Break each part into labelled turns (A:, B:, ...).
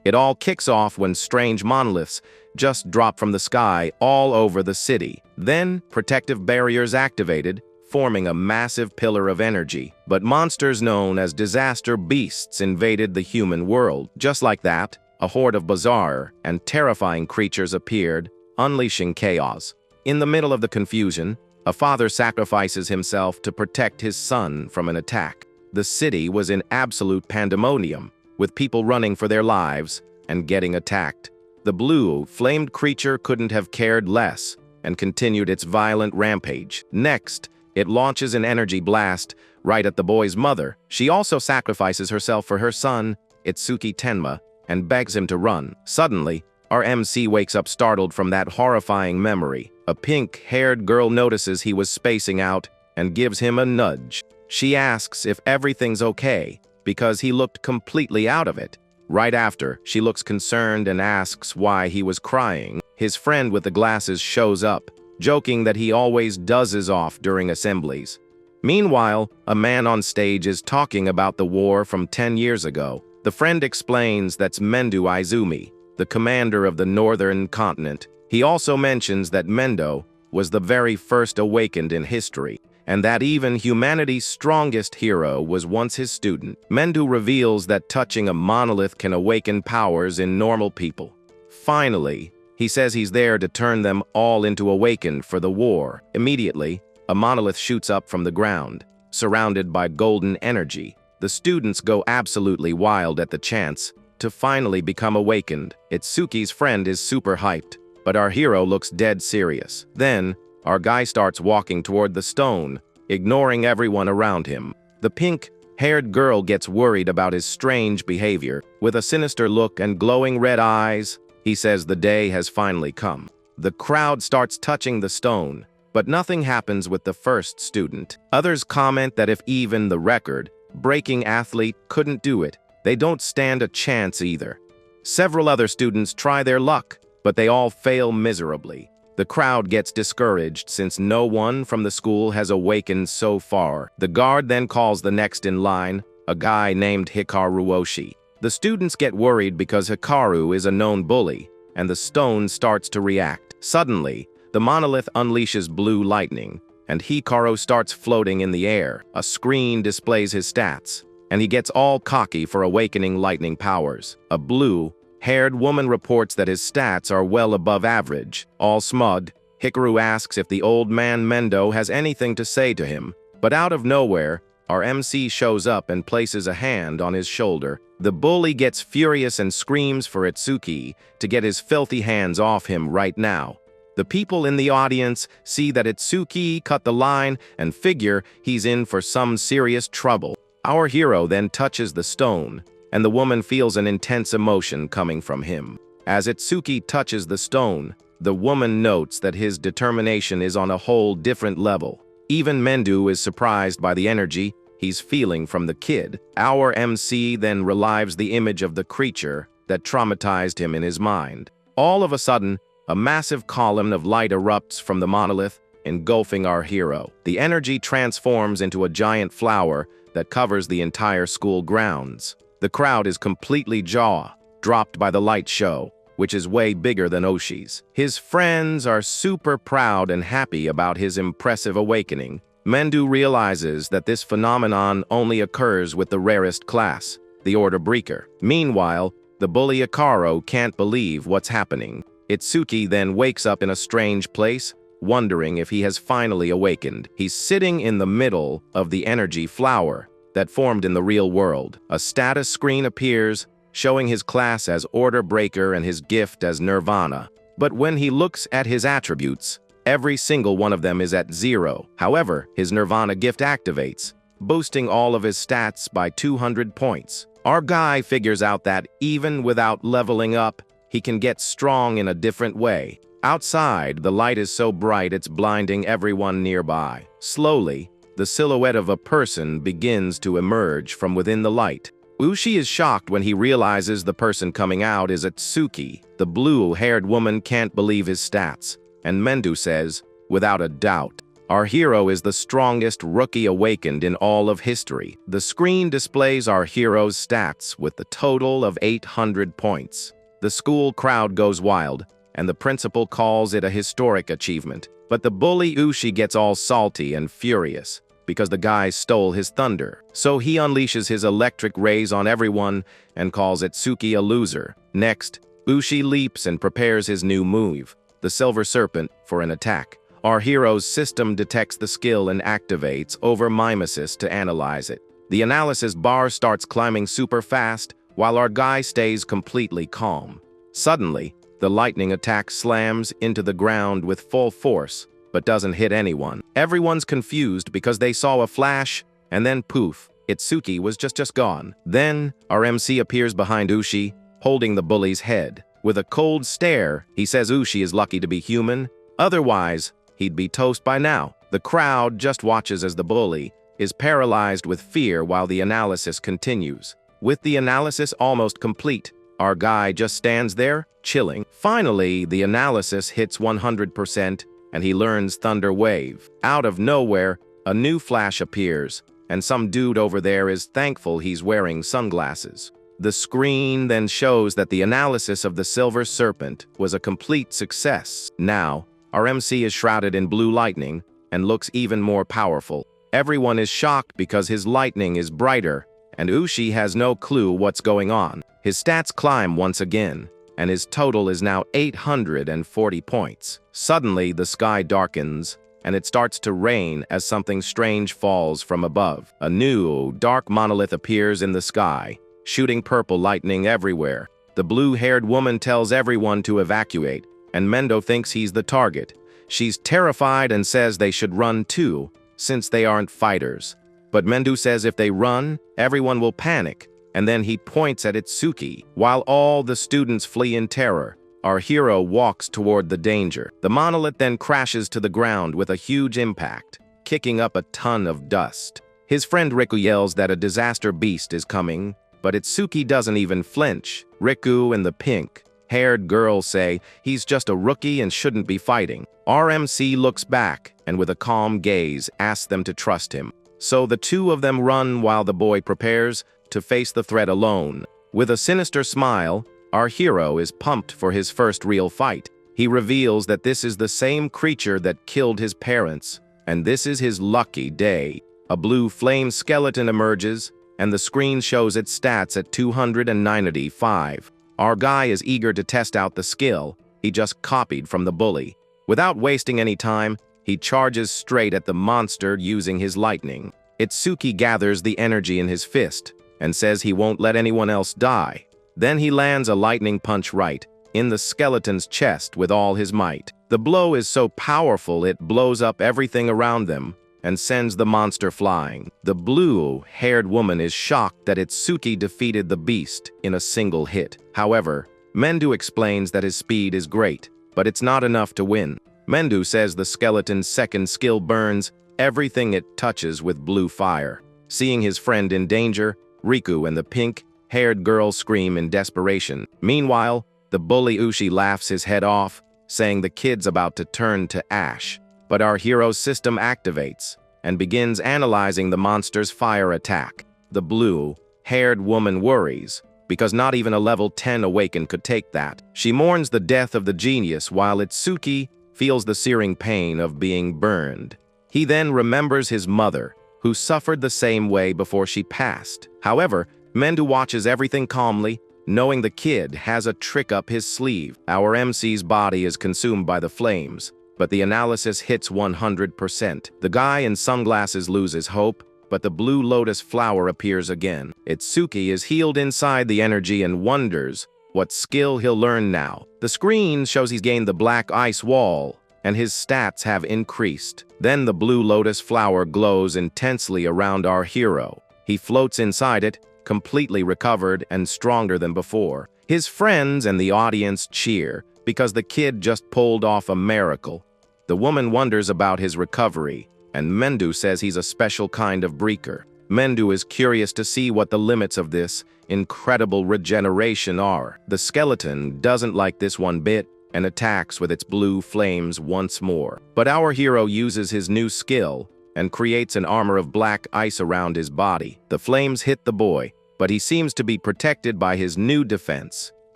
A: It all kicks off when strange monoliths just drop from the sky all over the city. Then, protective barriers activated, forming a massive pillar of energy. But monsters known as disaster beasts invaded the human world. Just like that, a horde of bizarre and terrifying creatures appeared, unleashing chaos. In the middle of the confusion, a father sacrifices himself to protect his son from an attack. The city was in absolute pandemonium, with people running for their lives and getting attacked. The blue, flamed creature couldn't have cared less and continued its violent rampage. Next, it launches an energy blast right at the boy's mother. She also sacrifices herself for her son, Itsuki Tenma, and begs him to run. Suddenly, our MC wakes up startled from that horrifying memory. A pink-haired girl notices he was spacing out and gives him a nudge. She asks if everything's okay, because he looked completely out of it. Right after, she looks concerned and asks why he was crying. His friend with the glasses shows up, joking that he always dozes off during assemblies. Meanwhile, a man on stage is talking about the war from 10 years ago. The friend explains that's Mendo Izumi, the commander of the northern continent. He also mentions that Mendo was the very first awakened in history, and that even humanity's strongest hero was once his student. Mendo reveals that touching a monolith can awaken powers in normal people. Finally, he says he's there to turn them all into awakened for the war. Immediately, a monolith shoots up from the ground, surrounded by golden energy. The students go absolutely wild at the chance to finally become awakened. Itsuki's friend is super hyped, but our hero looks dead serious. Then, our guy starts walking toward the stone, ignoring everyone around him. The pink-haired girl gets worried about his strange behavior. With a sinister look and glowing red eyes, he says the day has finally come. The crowd starts touching the stone, but nothing happens with the first student. Others comment that if even the record-breaking athlete couldn't do it, they don't stand a chance either. Several other students try their luck, but they all fail miserably. The crowd gets discouraged since no one from the school has awakened so far. The guard then calls the next in line, a guy named Hikaru Oshi. The students get worried because Hikaru is a known bully, and the stone starts to react. Suddenly, the monolith unleashes blue lightning, and Hikaru starts floating in the air. A screen displays his stats, and he gets all cocky for awakening lightning powers. A blue-haired woman reports that his stats are well above average. All smug, Hikaru asks if the old man Mendo has anything to say to him, but out of nowhere, our MC shows up and places a hand on his shoulder. The bully gets furious and screams for Itsuki to get his filthy hands off him right now. The people in the audience see that Itsuki cut the line and figure he's in for some serious trouble. Our hero then touches the stone, and the woman feels an intense emotion coming from him. As Itsuki touches the stone, the woman notes that his determination is on a whole different level. Even Mendo is surprised by the energy he's feeling from the kid. Our MC then relives the image of the creature that traumatized him in his mind. All of a sudden, a massive column of light erupts from the monolith, engulfing our hero. The energy transforms into a giant flower that covers the entire school grounds. The crowd is completely jaw-dropped by the light show, which is way bigger than Oshi's. His friends are super proud and happy about his impressive awakening. Mendo realizes that this phenomenon only occurs with the rarest class, the Order Breaker. Meanwhile, the bully Hikaru can't believe what's happening. Itsuki then wakes up in a strange place, wondering if he has finally awakened. He's sitting in the middle of the energy flower that formed in the real world. A status screen appears, showing his class as Order Breaker and his gift as Nirvana. But when he looks at his attributes, every single one of them is at 0. However, his Nirvana gift activates, boosting all of his stats by 200 points. Our guy figures out that even without leveling up, he can get strong in a different way. Outside, the light is so bright it's blinding everyone nearby. Slowly, the silhouette of a person begins to emerge from within the light. Ushi is shocked when he realizes the person coming out is Itsuki. The blue-haired woman can't believe his stats, and Mendo says, without a doubt, Our hero is the strongest rookie awakened in all of history. The screen displays our hero's stats with the total of 800 points. The school crowd goes wild, and the principal calls it a historic achievement. But the bully Ushi gets all salty and furious because the guy stole his thunder. So he unleashes his electric rays on everyone and calls Itsuki a loser. Next, Ushi leaps and prepares his new move, the Silver Serpent, for an attack. Our hero's system detects the skill and activates over mimesis to analyze it. The analysis bar starts climbing super fast, while our guy stays completely calm. Suddenly, the lightning attack slams into the ground with full force, but doesn't hit anyone. Everyone's confused because they saw a flash, and then poof, Itsuki was just gone. Then, our MC appears behind Ushi, holding the bully's head. With a cold stare, he says Ushi is lucky to be human, otherwise, he'd be toast by now. The crowd just watches as the bully is paralyzed with fear while the analysis continues. With the analysis almost complete, our guy just stands there, chilling. Finally, the analysis hits 100%, and he learns Thunder Wave. Out of nowhere, a new flash appears, and some dude over there is thankful he's wearing sunglasses. The screen then shows that the analysis of the Silver Serpent was a complete success. Now, our MC is shrouded in blue lightning and looks even more powerful. Everyone is shocked because his lightning is brighter, and Ushi has no clue what's going on. His stats climb once again, and his total is now 840 points. Suddenly, the sky darkens, and it starts to rain as something strange falls from above. A new, dark monolith appears in the sky, shooting purple lightning everywhere. The blue-haired woman tells everyone to evacuate, and Mendo thinks he's the target. She's terrified and says they should run too, since they aren't fighters. But Mendo says if they run, everyone will panic, and then he points at Itsuki. While all the students flee in terror, our hero walks toward the danger. The monolith then crashes to the ground with a huge impact, kicking up a ton of dust. His friend Riku yells that a disaster beast is coming, but Itsuki doesn't even flinch. Riku and the pink-haired girl say he's just a rookie and shouldn't be fighting. RMC looks back and with a calm gaze asks them to trust him. So the two of them run while the boy prepares to face the threat alone. With a sinister smile, our hero is pumped for his first real fight. He reveals that this is the same creature that killed his parents, and this is his lucky day. A blue flame skeleton emerges, and the screen shows its stats at 295. Our guy is eager to test out the skill he just copied from the bully. Without wasting any time, he charges straight at the monster using his lightning. Itsuki gathers the energy in his fist and says he won't let anyone else die. Then he lands a lightning punch right in the skeleton's chest with all his might. The blow is so powerful it blows up everything around them and sends the monster flying. The blue-haired woman is shocked that Itsuki defeated the beast in a single hit. However, Mendo explains that his speed is great, but it's not enough to win. Mendo says the skeleton's second skill burns everything it touches with blue fire. Seeing his friend in danger, Riku and the pink-haired girl scream in desperation. Meanwhile, the bully Ushi laughs his head off, saying the kid's about to turn to ash. But our hero's system activates and begins analyzing the monster's fire attack. The blue-haired woman worries, because not even a level 10 awakened could take that. She mourns the death of the genius while Itsuki feels the searing pain of being burned. He then remembers his mother, who suffered the same way before she passed. However, Mendo watches everything calmly, knowing the kid has a trick up his sleeve. Our MC's body is consumed by the flames, but the analysis hits 100%. The guy in sunglasses loses hope, but the blue lotus flower appears again. Itsuki is healed inside the energy and wonders what skill he'll learn now. The screen shows he's gained the black ice wall, and his stats have increased. Then the blue lotus flower glows intensely around our hero. He floats inside it, completely recovered and stronger than before. His friends and the audience cheer because the kid just pulled off a miracle. The woman wonders about his recovery, and Mendo says he's a special kind of breaker. Mendo is curious to see what the limits of this incredible regeneration are. The skeleton doesn't like this one bit, and attacks with its blue flames once more. But our hero uses his new skill and creates an armor of black ice around his body. The flames hit the boy, but he seems to be protected by his new defense.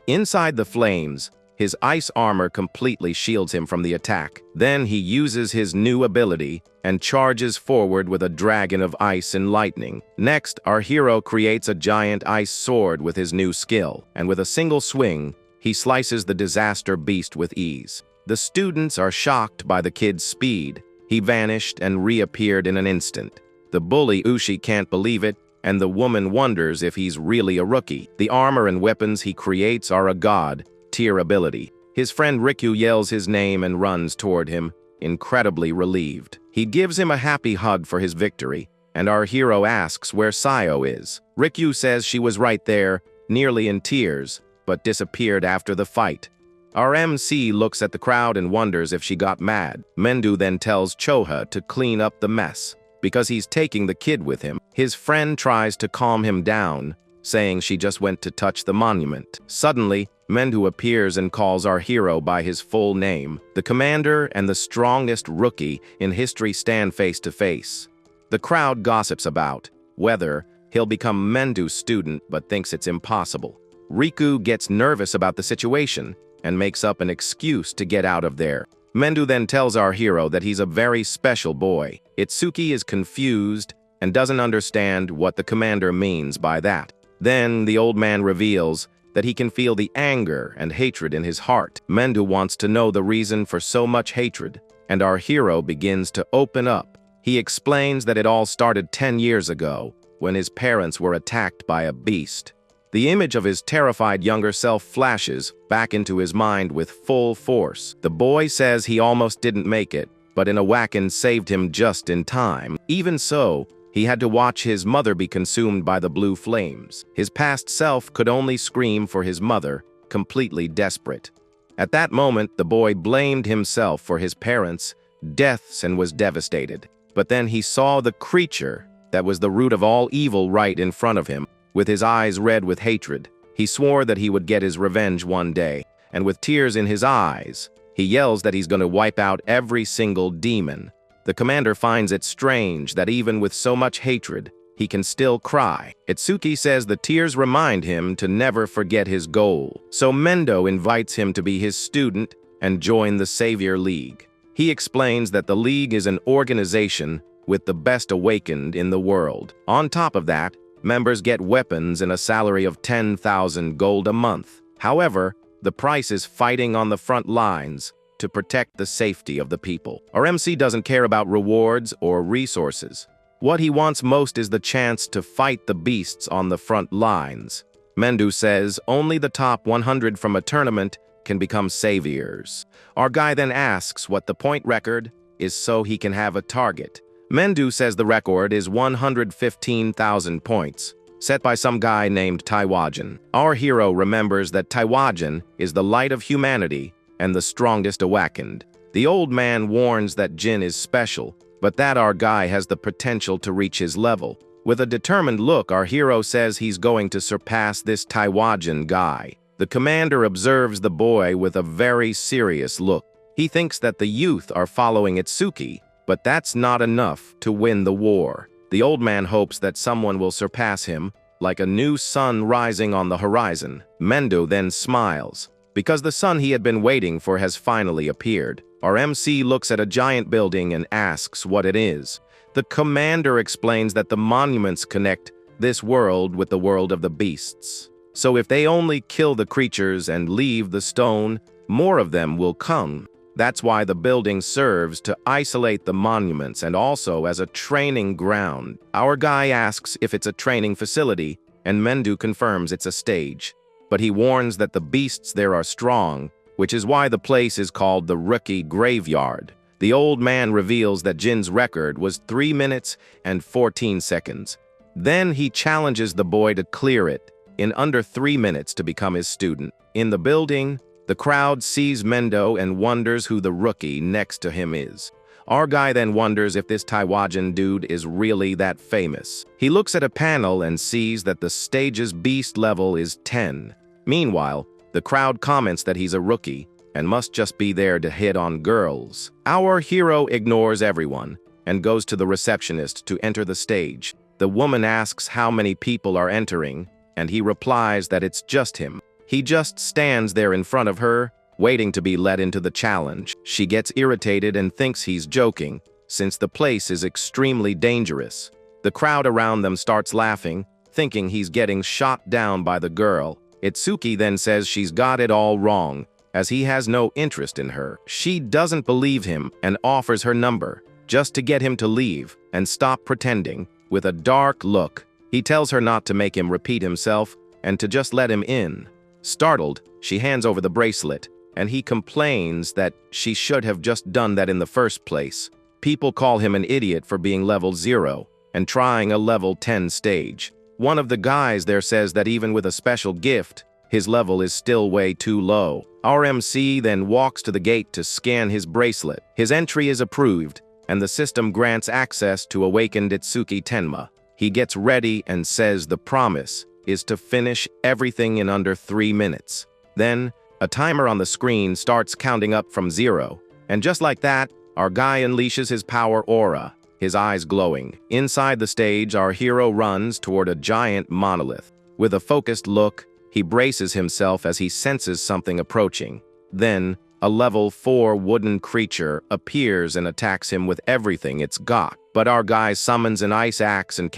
A: Inside the flames, his ice armor completely shields him from the attack. Then he uses his new ability and charges forward with a dragon of ice and lightning. Next, our hero creates a giant ice sword with his new skill, and with a single swing, he slices the disaster beast with ease. The students are shocked by the kid's speed. He vanished and reappeared in an instant. The bully Ushi can't believe it, and the woman wonders if he's really a rookie. The armor and weapons he creates are a god-tier ability. His friend Riku yells his name and runs toward him, incredibly relieved. He gives him a happy hug for his victory, and our hero asks where Sayo is. Riku says she was right there, nearly in tears, but disappeared after the fight. Our MC looks at the crowd and wonders if she got mad. Mendu then tells Choha to clean up the mess, because he's taking the kid with him. His friend tries to calm him down, saying she just went to touch the monument. Suddenly, Mendu appears and calls our hero by his full name. The commander and the strongest rookie in history stand face to face. The crowd gossips about whether he'll become Mendu's student but thinks it's impossible. Riku gets nervous about the situation and makes up an excuse to get out of there. Mendu then tells our hero that he's a very special boy. Itsuki is confused and doesn't understand what the commander means by that. Then the old man reveals that he can feel the anger and hatred in his heart. Mendu wants to know the reason for so much hatred, and our hero begins to open up. He explains that it all started 10 years ago, when his parents were attacked by a beast. The image of his terrified younger self flashes back into his mind with full force. The boy says he almost didn't make it, but an awakens saved him just in time. Even so, he had to watch his mother be consumed by the blue flames. His past self could only scream for his mother, completely desperate. At that moment, the boy blamed himself for his parents' deaths and was devastated. But then he saw the creature that was the root of all evil right in front of him. With his eyes red with hatred, he swore that he would get his revenge one day, and with tears in his eyes, he yells that he's going to wipe out every single demon. The commander finds it strange that even with so much hatred, he can still cry. Itsuki says the tears remind him to never forget his goal. So Mendo invites him to be his student and join the Savior League. He explains that the League is an organization with the best awakened in the world. On top of that, members get weapons and a salary of 10,000 gold a month. However, the price is fighting on the front lines to protect the safety of the people. Our MC doesn't care about rewards or resources. What he wants most is the chance to fight the beasts on the front lines. Mendu says only the top 100 from a tournament can become saviors. Our guy then asks what the point record is so he can have a target. Mendu says the record is 115,000 points, set by some guy named Taiwajan. Our hero remembers that Taiwajan is the light of humanity and the strongest awakened. The old man warns that Jin is special, but that our guy has the potential to reach his level. With a determined look, our hero says he's going to surpass this Taiwajan guy. The commander observes the boy with a very serious look. He thinks that the youth are following Itsuki, but that's not enough to win the war. The old man hopes that someone will surpass him, like a new sun rising on the horizon. Mendo then smiles, because the sun he had been waiting for has finally appeared. Our MC looks at a giant building and asks what it is. The commander explains that the monuments connect this world with the world of the beasts. So if they only kill the creatures and leave the stone, more of them will come. That's why the building serves to isolate the monuments and also as a training ground. Our guy asks if it's a training facility, and Mendu confirms it's a stage. But he warns that the beasts there are strong, which is why the place is called the Rookie Graveyard. The old man reveals that Jin's record was 3 minutes and 14 seconds. Then he challenges the boy to clear it in under 3 minutes to become his student. In the building, the crowd sees Mendo and wonders who the rookie next to him is. Our guy then wonders if this Taiwajan dude is really that famous. He looks at a panel and sees that the stage's beast level is 10. Meanwhile, the crowd comments that he's a rookie, and must just be there to hit on girls. Our hero ignores everyone and goes to the receptionist to enter the stage. The woman asks how many people are entering, and he replies that it's just him. He just stands there in front of her, waiting to be let into the challenge. She gets irritated and thinks he's joking, since the place is extremely dangerous. The crowd around them starts laughing, thinking he's getting shot down by the girl. Itsuki then says she's got it all wrong, as he has no interest in her. She doesn't believe him and offers her number, just to get him to leave and stop pretending. With a dark look, he tells her not to make him repeat himself and to just let him in. Startled, she hands over the bracelet, and he complains that she should have just done that in the first place. People call him an idiot for being level 0 and trying a level 10 stage. One of the guys there says that even with a special gift, his level is still way too low. Our MC then walks to the gate to scan his bracelet. His entry is approved, and the system grants access to awakened Itsuki Tenma. He gets ready and says the promise is to finish everything in under 3 minutes. Then, a timer on the screen starts counting up from 0, and just like that, our guy unleashes his power aura, his eyes glowing. Inside the stage, our hero runs toward a giant monolith. With a focused look, he braces himself as he senses something approaching. Then, a level 4 wooden creature appears and attacks him with everything it's got. But our guy summons an ice axe and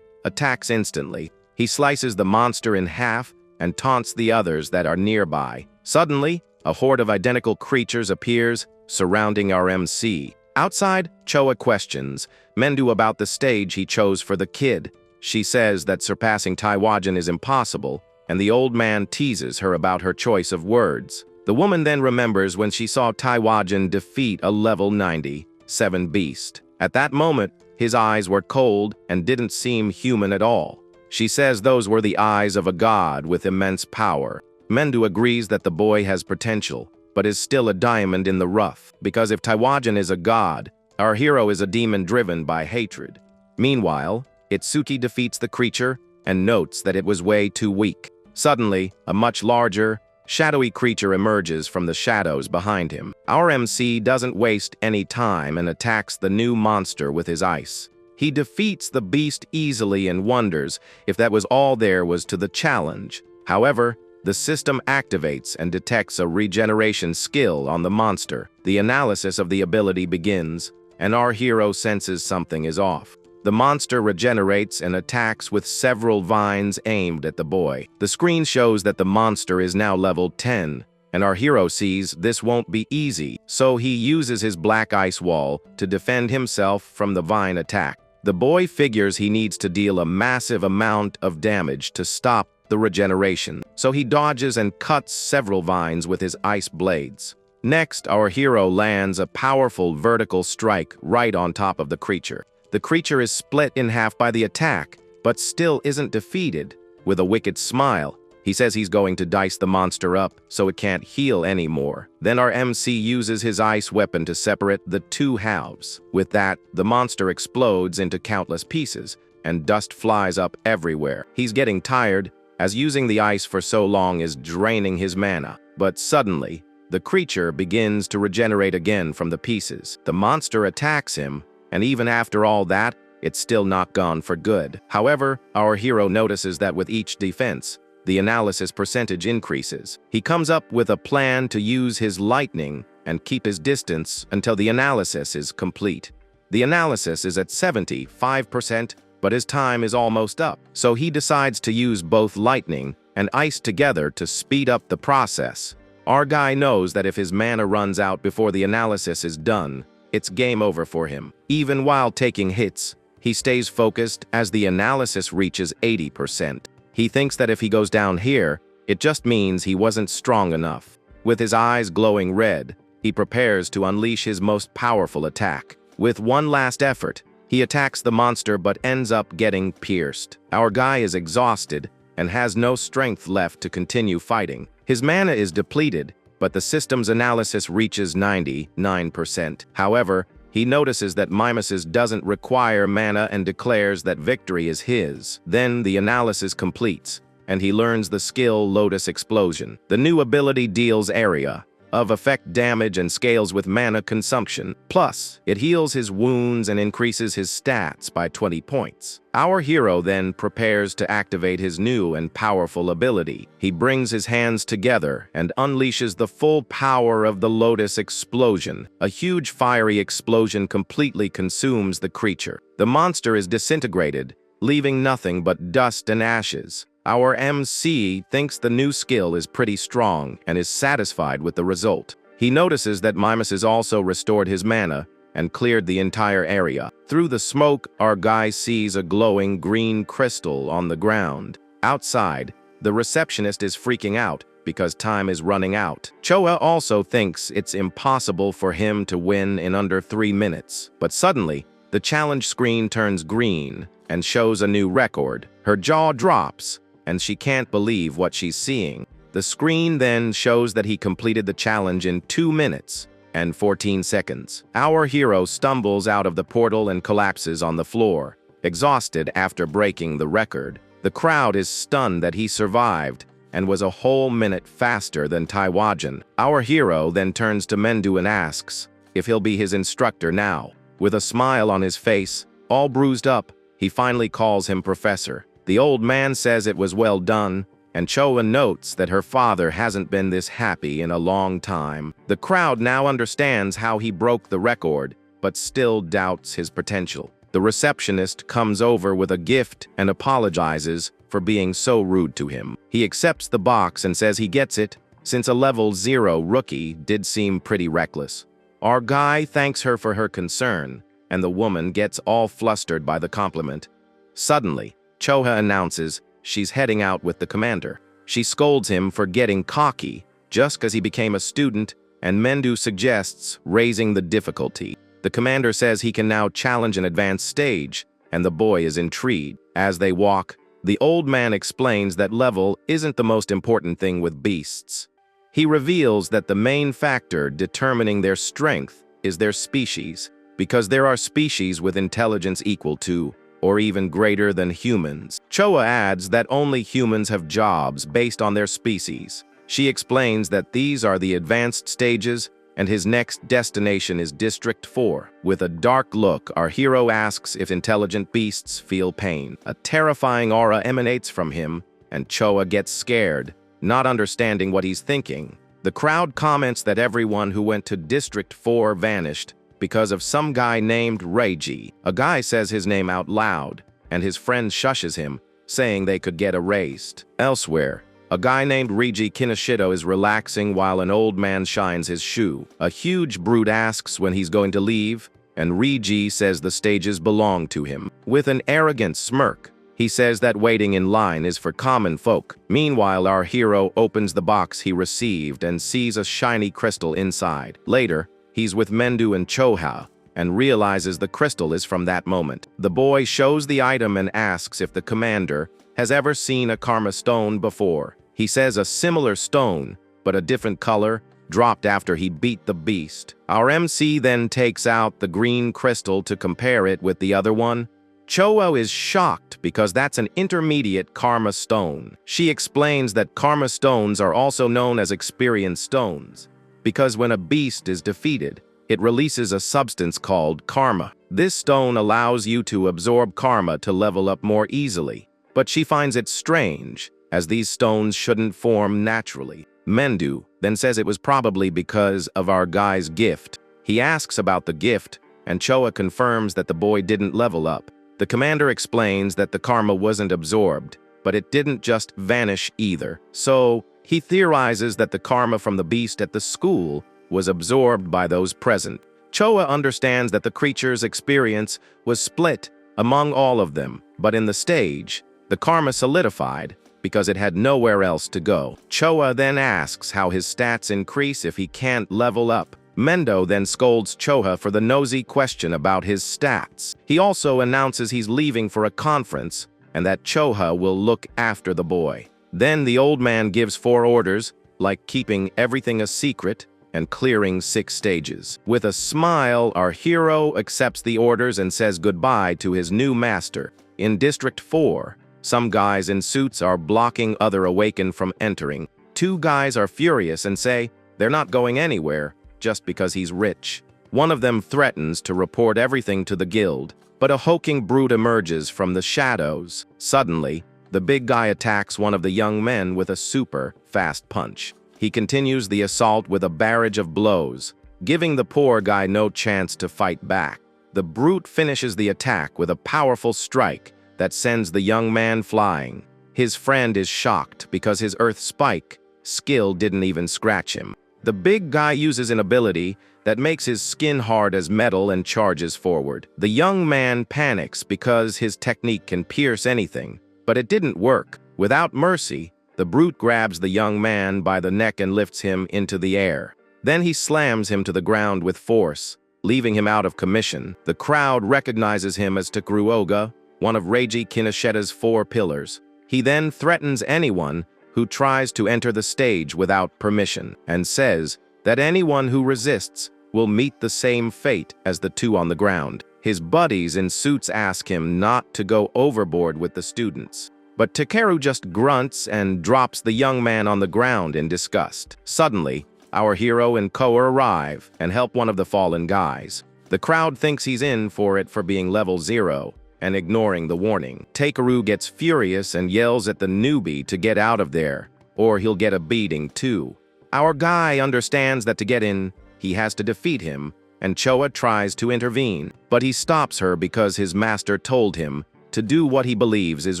A: attacks instantly. He slices the monster in half and taunts the others that are nearby. Suddenly, a horde of identical creatures appears, surrounding our MC. Outside, Choa questions Mendu about the stage he chose for the kid. She says that surpassing Taiwajan is impossible, and the old man teases her about her choice of words. The woman then remembers when she saw Taiwajan defeat a level 97 beast. At that moment, his eyes were cold and didn't seem human at all. She says those were the eyes of a god with immense power. Mendu agrees that the boy has potential, but is still a diamond in the rough, because if Taiwajan is a god, our hero is a demon driven by hatred. Meanwhile, Itsuki defeats the creature and notes that it was way too weak. Suddenly, a much larger, shadowy creature emerges from the shadows behind him. Our MC doesn't waste any time and attacks the new monster with his ice. He defeats the beast easily and wonders if that was all there was to the challenge. However, the system activates and detects a regeneration skill on the monster. The analysis of the ability begins, and our hero senses something is off. The monster regenerates and attacks with several vines aimed at the boy. The screen shows that the monster is now level 10, and our hero sees this won't be easy, so he uses his black ice wall to defend himself from the vine attack. The boy figures he needs to deal a massive amount of damage to stop the regeneration, so he dodges and cuts several vines with his ice blades. Next, our hero lands a powerful vertical strike right on top of the creature. The creature is split in half by the attack, but still isn't defeated. With a wicked smile, he says he's going to dice the monster up so it can't heal anymore. Then our MC uses his ice weapon to separate the two halves. With that, the monster explodes into countless pieces, and dust flies up everywhere. He's getting tired, as using the ice for so long is draining his mana. But suddenly, the creature begins to regenerate again from the pieces. The monster attacks him, and even after all that, it's still not gone for good. However, our hero notices that with each defense, the analysis percentage increases. He comes up with a plan to use his lightning and keep his distance until the analysis is complete. The analysis is at 75%, but his time is almost up, so he decides to use both lightning and ice together to speed up the process. Our guy knows that if his mana runs out before the analysis is done, it's game over for him. Even while taking hits, he stays focused as the analysis reaches 80%. He thinks that if he goes down here, it just means he wasn't strong enough. With his eyes glowing red, he prepares to unleash his most powerful attack. With one last effort, he attacks the monster but ends up getting pierced. Our guy is exhausted and has no strength left to continue fighting. His mana is depleted, but the system's analysis reaches 99%. However, he notices that Mimesis doesn't require mana and declares that victory is his. Then the analysis completes, and he learns the skill Lotus Explosion. The new ability deals area, of effect damage and scales with mana consumption. Plus, it heals his wounds and increases his stats by 20 points. Our hero then prepares to activate his new and powerful ability. He brings his hands together and unleashes the full power of the Lotus Explosion. A huge fiery explosion completely consumes the creature. The monster is disintegrated, leaving nothing but dust and ashes. Our MC thinks the new skill is pretty strong and is satisfied with the result. He notices that Mimas has also restored his mana and cleared the entire area. Through the smoke, our guy sees a glowing green crystal on the ground. Outside, the receptionist is freaking out because time is running out. Choa also thinks it's impossible for him to win in under 3 minutes. But suddenly, the challenge screen turns green and shows a new record. Her jaw drops, and she can't believe what she's seeing. The screen then shows that he completed the challenge in 2 minutes and 14 seconds. Our hero stumbles out of the portal and collapses on the floor, exhausted after breaking the record. The crowd is stunned that he survived and was a whole minute faster than Taiwajan. Our hero then turns to Mendu and asks if he'll be his instructor now. With a smile on his face, all bruised up, he finally calls him Professor. The old man says it was well done, and Choa notes that her father hasn't been this happy in a long time. The crowd now understands how he broke the record, but still doubts his potential. The receptionist comes over with a gift and apologizes for being so rude to him. He accepts the box and says he gets it, since a level 0 rookie did seem pretty reckless. Our guy thanks her for her concern, and the woman gets all flustered by the compliment. Suddenly, Choha announces she's heading out with the commander. She scolds him for getting cocky just because he became a student, and Mendu suggests raising the difficulty. The commander says he can now challenge an advanced stage, and the boy is intrigued. As they walk, the old man explains that level isn't the most important thing with beasts. He reveals that the main factor determining their strength is their species, because there are species with intelligence equal to or even greater than humans. Choa adds that only humans have jobs based on their species. She explains that these are the advanced stages, and his next destination is District 4. With a dark look, our hero asks if intelligent beasts feel pain. A terrifying aura emanates from him, and Choa gets scared, not understanding what he's thinking. The crowd comments that everyone who went to District 4 vanished, because of some guy named Reiji. A guy says his name out loud, and his friend shushes him, saying they could get erased. Elsewhere, a guy named Reiji Kinoshido is relaxing while an old man shines his shoe. A huge brute asks when he's going to leave, and Reiji says the stages belong to him. With an arrogant smirk, he says that waiting in line is for common folk. Meanwhile, our hero opens the box he received and sees a shiny crystal inside. Later, he's with Mendu and Choha, and realizes the crystal is from that moment. The boy shows the item and asks if the commander has ever seen a karma stone before. He says a similar stone, but a different color, dropped after he beat the beast. Our MC then takes out the green crystal to compare it with the other one. Choa is shocked because that's an intermediate karma stone. She explains that karma stones are also known as experience stones, because when a beast is defeated, it releases a substance called karma. This stone allows you to absorb karma to level up more easily, but she finds it strange, as these stones shouldn't form naturally. Mendu then says it was probably because of our guy's gift. He asks about the gift, and Choa confirms that the boy didn't level up. The commander explains that the karma wasn't absorbed, but it didn't just vanish either. So, he theorizes that the karma from the beast at the school was absorbed by those present. Choa understands that the creature's experience was split among all of them, but in the stage, the karma solidified because it had nowhere else to go. Choa then asks how his stats increase if he can't level up. Mendo then scolds Choha for the nosy question about his stats. He also announces he's leaving for a conference and that Choha will look after the boy. Then the old man gives 4 orders, like keeping everything a secret and clearing 6 stages. With a smile, our hero accepts the orders and says goodbye to his new master. In District 4, some guys in suits are blocking other Awaken from entering. 2 guys are furious and say They're not going anywhere just because he's rich. One of them threatens to report everything to the guild, but a hulking brute emerges from the shadows. Suddenly, the big guy attacks one of the young men with a super fast punch. He continues the assault with a barrage of blows, giving the poor guy no chance to fight back. The brute finishes the attack with a powerful strike that sends the young man flying. His friend is shocked because his earth spike skill didn't even scratch him. The big guy uses an ability that makes his skin hard as metal and charges forward. The young man panics because his technique can pierce anything, but it didn't work. Without mercy, the brute grabs the young man by the neck and lifts him into the air. Then he slams him to the ground with force, leaving him out of commission. The crowd recognizes him as Takuruoga, one of Reiji Kineshita's 4 pillars. He then threatens anyone who tries to enter the stage without permission, and says that anyone who resists will meet the same fate as the 2 on the ground. His buddies in suits ask him not to go overboard with the students, but Takeru just grunts and drops the young man on the ground in disgust. Suddenly, our hero and Koa arrive and help one of the fallen guys. The crowd thinks he's in for it for being level 0 and ignoring the warning. Takeru gets furious and yells at the newbie to get out of there, or he'll get a beating too. Our guy understands that to get in, he has to defeat him, and Choa tries to intervene, but he stops her because his master told him to do what he believes is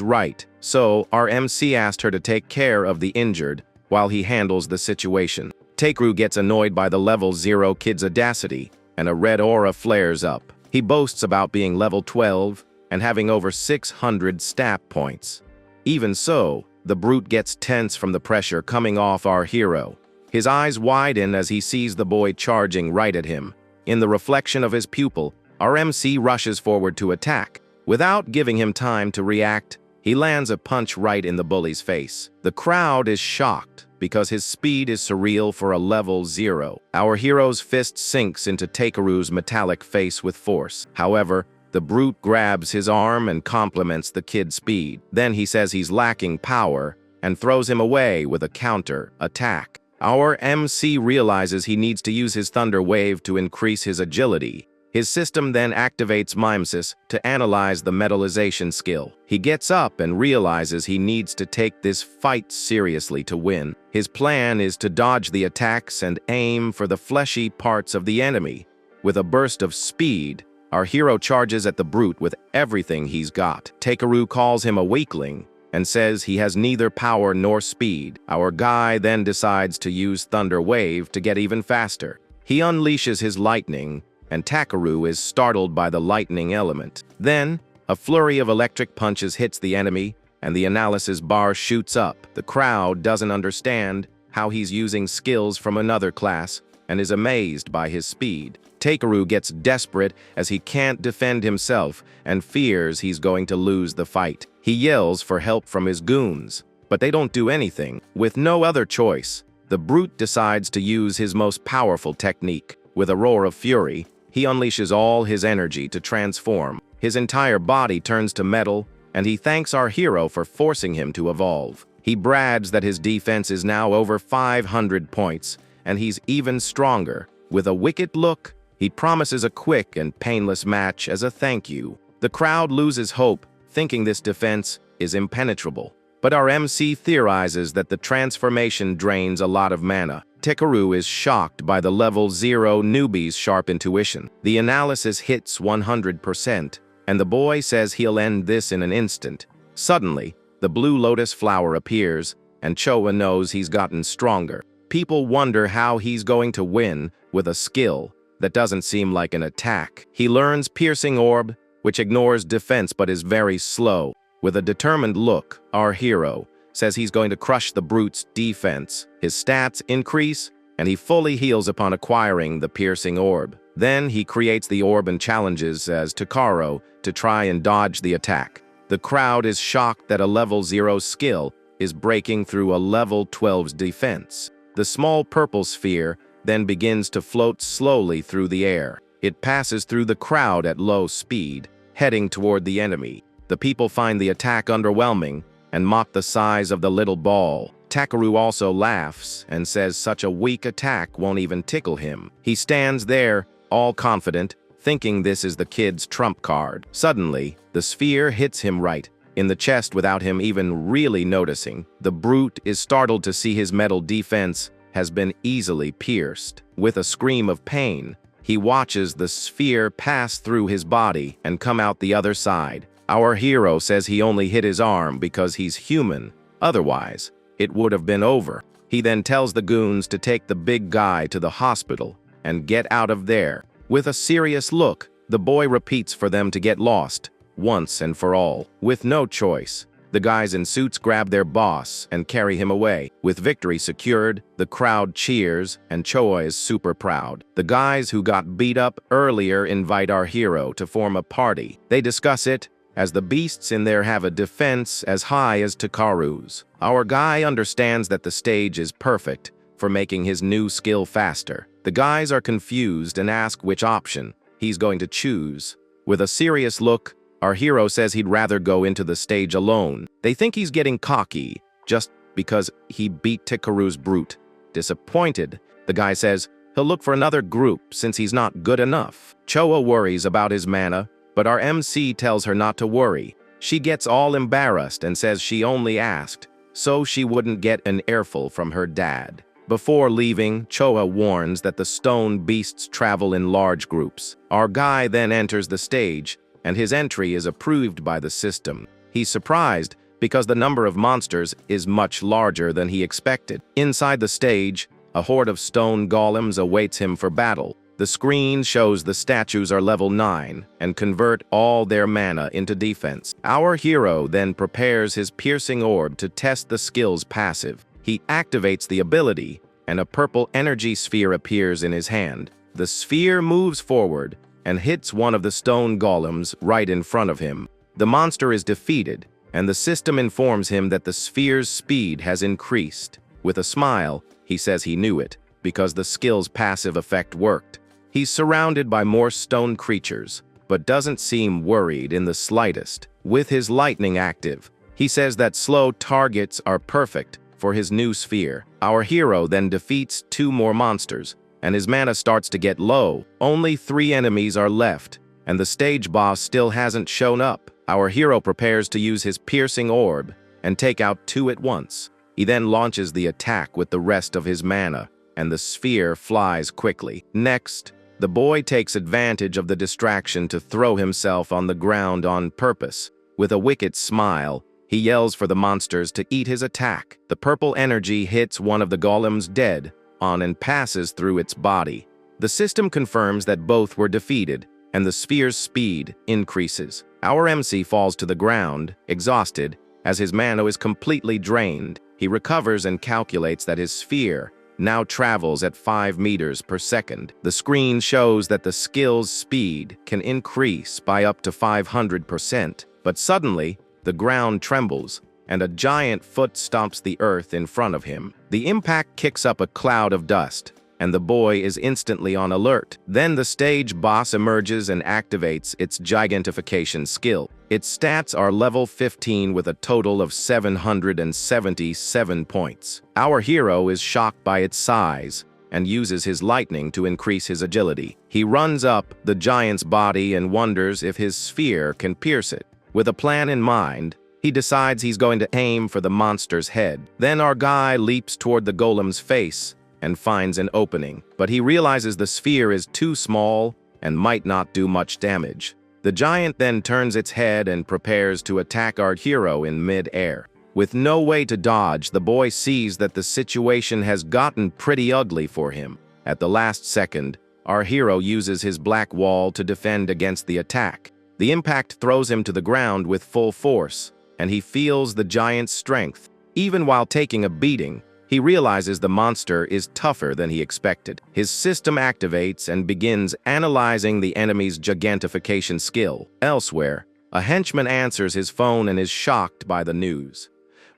A: right. So our MC asked her to take care of the injured while he handles the situation. Takeru gets annoyed by the level 0 kid's audacity, and a red aura flares up. He boasts about being level 12 and having over 600 stat points. Even so, the brute gets tense from the pressure coming off our hero. His eyes widen as he sees the boy charging right at him. In the reflection of his pupil, our MC rushes forward to attack. Without giving him time to react, he lands a punch right in the bully's face. The crowd is shocked because his speed is surreal for a level 0. Our hero's fist sinks into Takeru's metallic face with force. However, the brute grabs his arm and compliments the kid's speed. Then he says he's lacking power and throws him away with a counter attack. Our MC realizes he needs to use his Thunder Wave to increase his agility. His system then activates Mimesis to analyze the metallization skill. He gets up and realizes he needs to take this fight seriously to win. His plan is to dodge the attacks and aim for the fleshy parts of the enemy. With a burst of speed, our hero charges at the brute with everything he's got. Takeru calls him a weakling and says he has neither power nor speed. Our guy then decides to use Thunder Wave to get even faster. He unleashes his lightning, and Takeru is startled by the lightning element. Then, a flurry of electric punches hits the enemy, and the analysis bar shoots up. The crowd doesn't understand how he's using skills from another class and is amazed by his speed. Takeru gets desperate as he can't defend himself and fears he's going to lose the fight. He yells for help from his goons, but they don't do anything. With no other choice, the brute decides to use his most powerful technique. With a roar of fury, he unleashes all his energy to transform. His entire body turns to metal, and he thanks our hero for forcing him to evolve. He brags that his defense is now over 500 points, and he's even stronger. With a wicked look, he promises a quick and painless match as a thank you. The crowd loses hope, thinking this defense is impenetrable. But our MC theorizes that the transformation drains a lot of mana. Takeru is shocked by the level 0 newbie's sharp intuition. The analysis hits 100%, and the boy says he'll end this in an instant. Suddenly, the blue lotus flower appears, and Choa knows he's gotten stronger. People wonder how he's going to win with a skill that doesn't seem like an attack. He learns Piercing Orb, which ignores defense but is very slow. With a determined look, our hero says he's going to crush the brute's defense. His stats increase, and he fully heals upon acquiring the Piercing Orb. Then he creates the orb and challenges as Takaro to try and dodge the attack. The crowd is shocked that a level 0 skill is breaking through a level 12's defense. The small purple sphere then begins to float slowly through the air. It passes through the crowd at low speed, heading toward the enemy. The people find the attack underwhelming and mock the size of the little ball. Takeru also laughs and says such a weak attack won't even tickle him. He stands there, all confident, thinking this is the kid's trump card. Suddenly, the sphere hits him right in the chest without him even really noticing. The brute is startled to see his metal defense has been easily pierced. With a scream of pain, he watches the sphere pass through his body and come out the other side. Our hero says he only hit his arm because he's human. Otherwise, it would have been over. He then tells the goons to take the big guy to the hospital and get out of there. With a serious look, the boy repeats for them to get lost, once and for all. With no choice, the guys in suits grab their boss and carry him away. With victory secured, the crowd cheers and Choa is super proud. The guys who got beat up earlier invite our hero to form a party. They discuss it, as the beasts in there have a defense as high as Takaru's. Our guy understands that the stage is perfect for making his new skill faster. The guys are confused and ask which option he's going to choose. With a serious look, our hero says he'd rather go into the stage alone. They think he's getting cocky just because he beat Takaru's brute. Disappointed, the guy says he'll look for another group since he's not good enough. Choa worries about his mana, but our MC tells her not to worry. She gets all embarrassed and says she only asked so she wouldn't get an earful from her dad. Before leaving, Choa warns that the stone beasts travel in large groups. Our guy then enters the stage, and his entry is approved by the system. He's surprised because the number of monsters is much larger than he expected. Inside the stage, a horde of stone golems awaits him for battle. The screen shows the statues are level 9 and convert all their mana into defense. Our hero then prepares his piercing orb to test the skill's passive. He activates the ability, and a purple energy sphere appears in his hand. The sphere moves forward and hits one of the stone golems right in front of him. The monster is defeated, and the system informs him that the sphere's speed has increased. With a smile, he says he knew it, because the skill's passive effect worked. He's surrounded by more stone creatures, but doesn't seem worried in the slightest. With his lightning active, he says that slow targets are perfect for his new sphere. Our hero then defeats 2 more monsters, and his mana starts to get low. Only 3 enemies are left, and the stage boss still hasn't shown up. Our hero prepares to use his piercing orb and take out 2 at once. He then launches the attack with the rest of his mana, and the sphere flies quickly. Next, the boy takes advantage of the distraction to throw himself on the ground on purpose. With a wicked smile, he yells for the monsters to eat his attack. The purple energy hits one of the golems dead on and passes through its body. The system confirms that both were defeated, and the sphere's speed increases. Our MC falls to the ground, exhausted, as his mana is completely drained. He recovers and calculates that his sphere now travels at 5 meters per second. The screen shows that the skill's speed can increase by up to 500%, but suddenly, the ground trembles, and a giant foot stomps the earth in front of him. The impact kicks up a cloud of dust, and the boy is instantly on alert. Then the stage boss emerges and activates its gigantification skill. Its stats are level 15 with a total of 777 points. Our hero is shocked by its size and uses his lightning to increase his agility. He runs up the giant's body and wonders if his sphere can pierce it. With a plan in mind, he decides he's going to aim for the monster's head. Then our guy leaps toward the golem's face and finds an opening, but he realizes the sphere is too small and might not do much damage. The giant then turns its head and prepares to attack our hero in mid-air. With no way to dodge, the boy sees that the situation has gotten pretty ugly for him. At the last second, our hero uses his black wall to defend against the attack. The impact throws him to the ground with full force, and he feels the giant's strength. Even while taking a beating, he realizes the monster is tougher than he expected. His system activates and begins analyzing the enemy's gigantification skill. Elsewhere, a henchman answers his phone and is shocked by the news.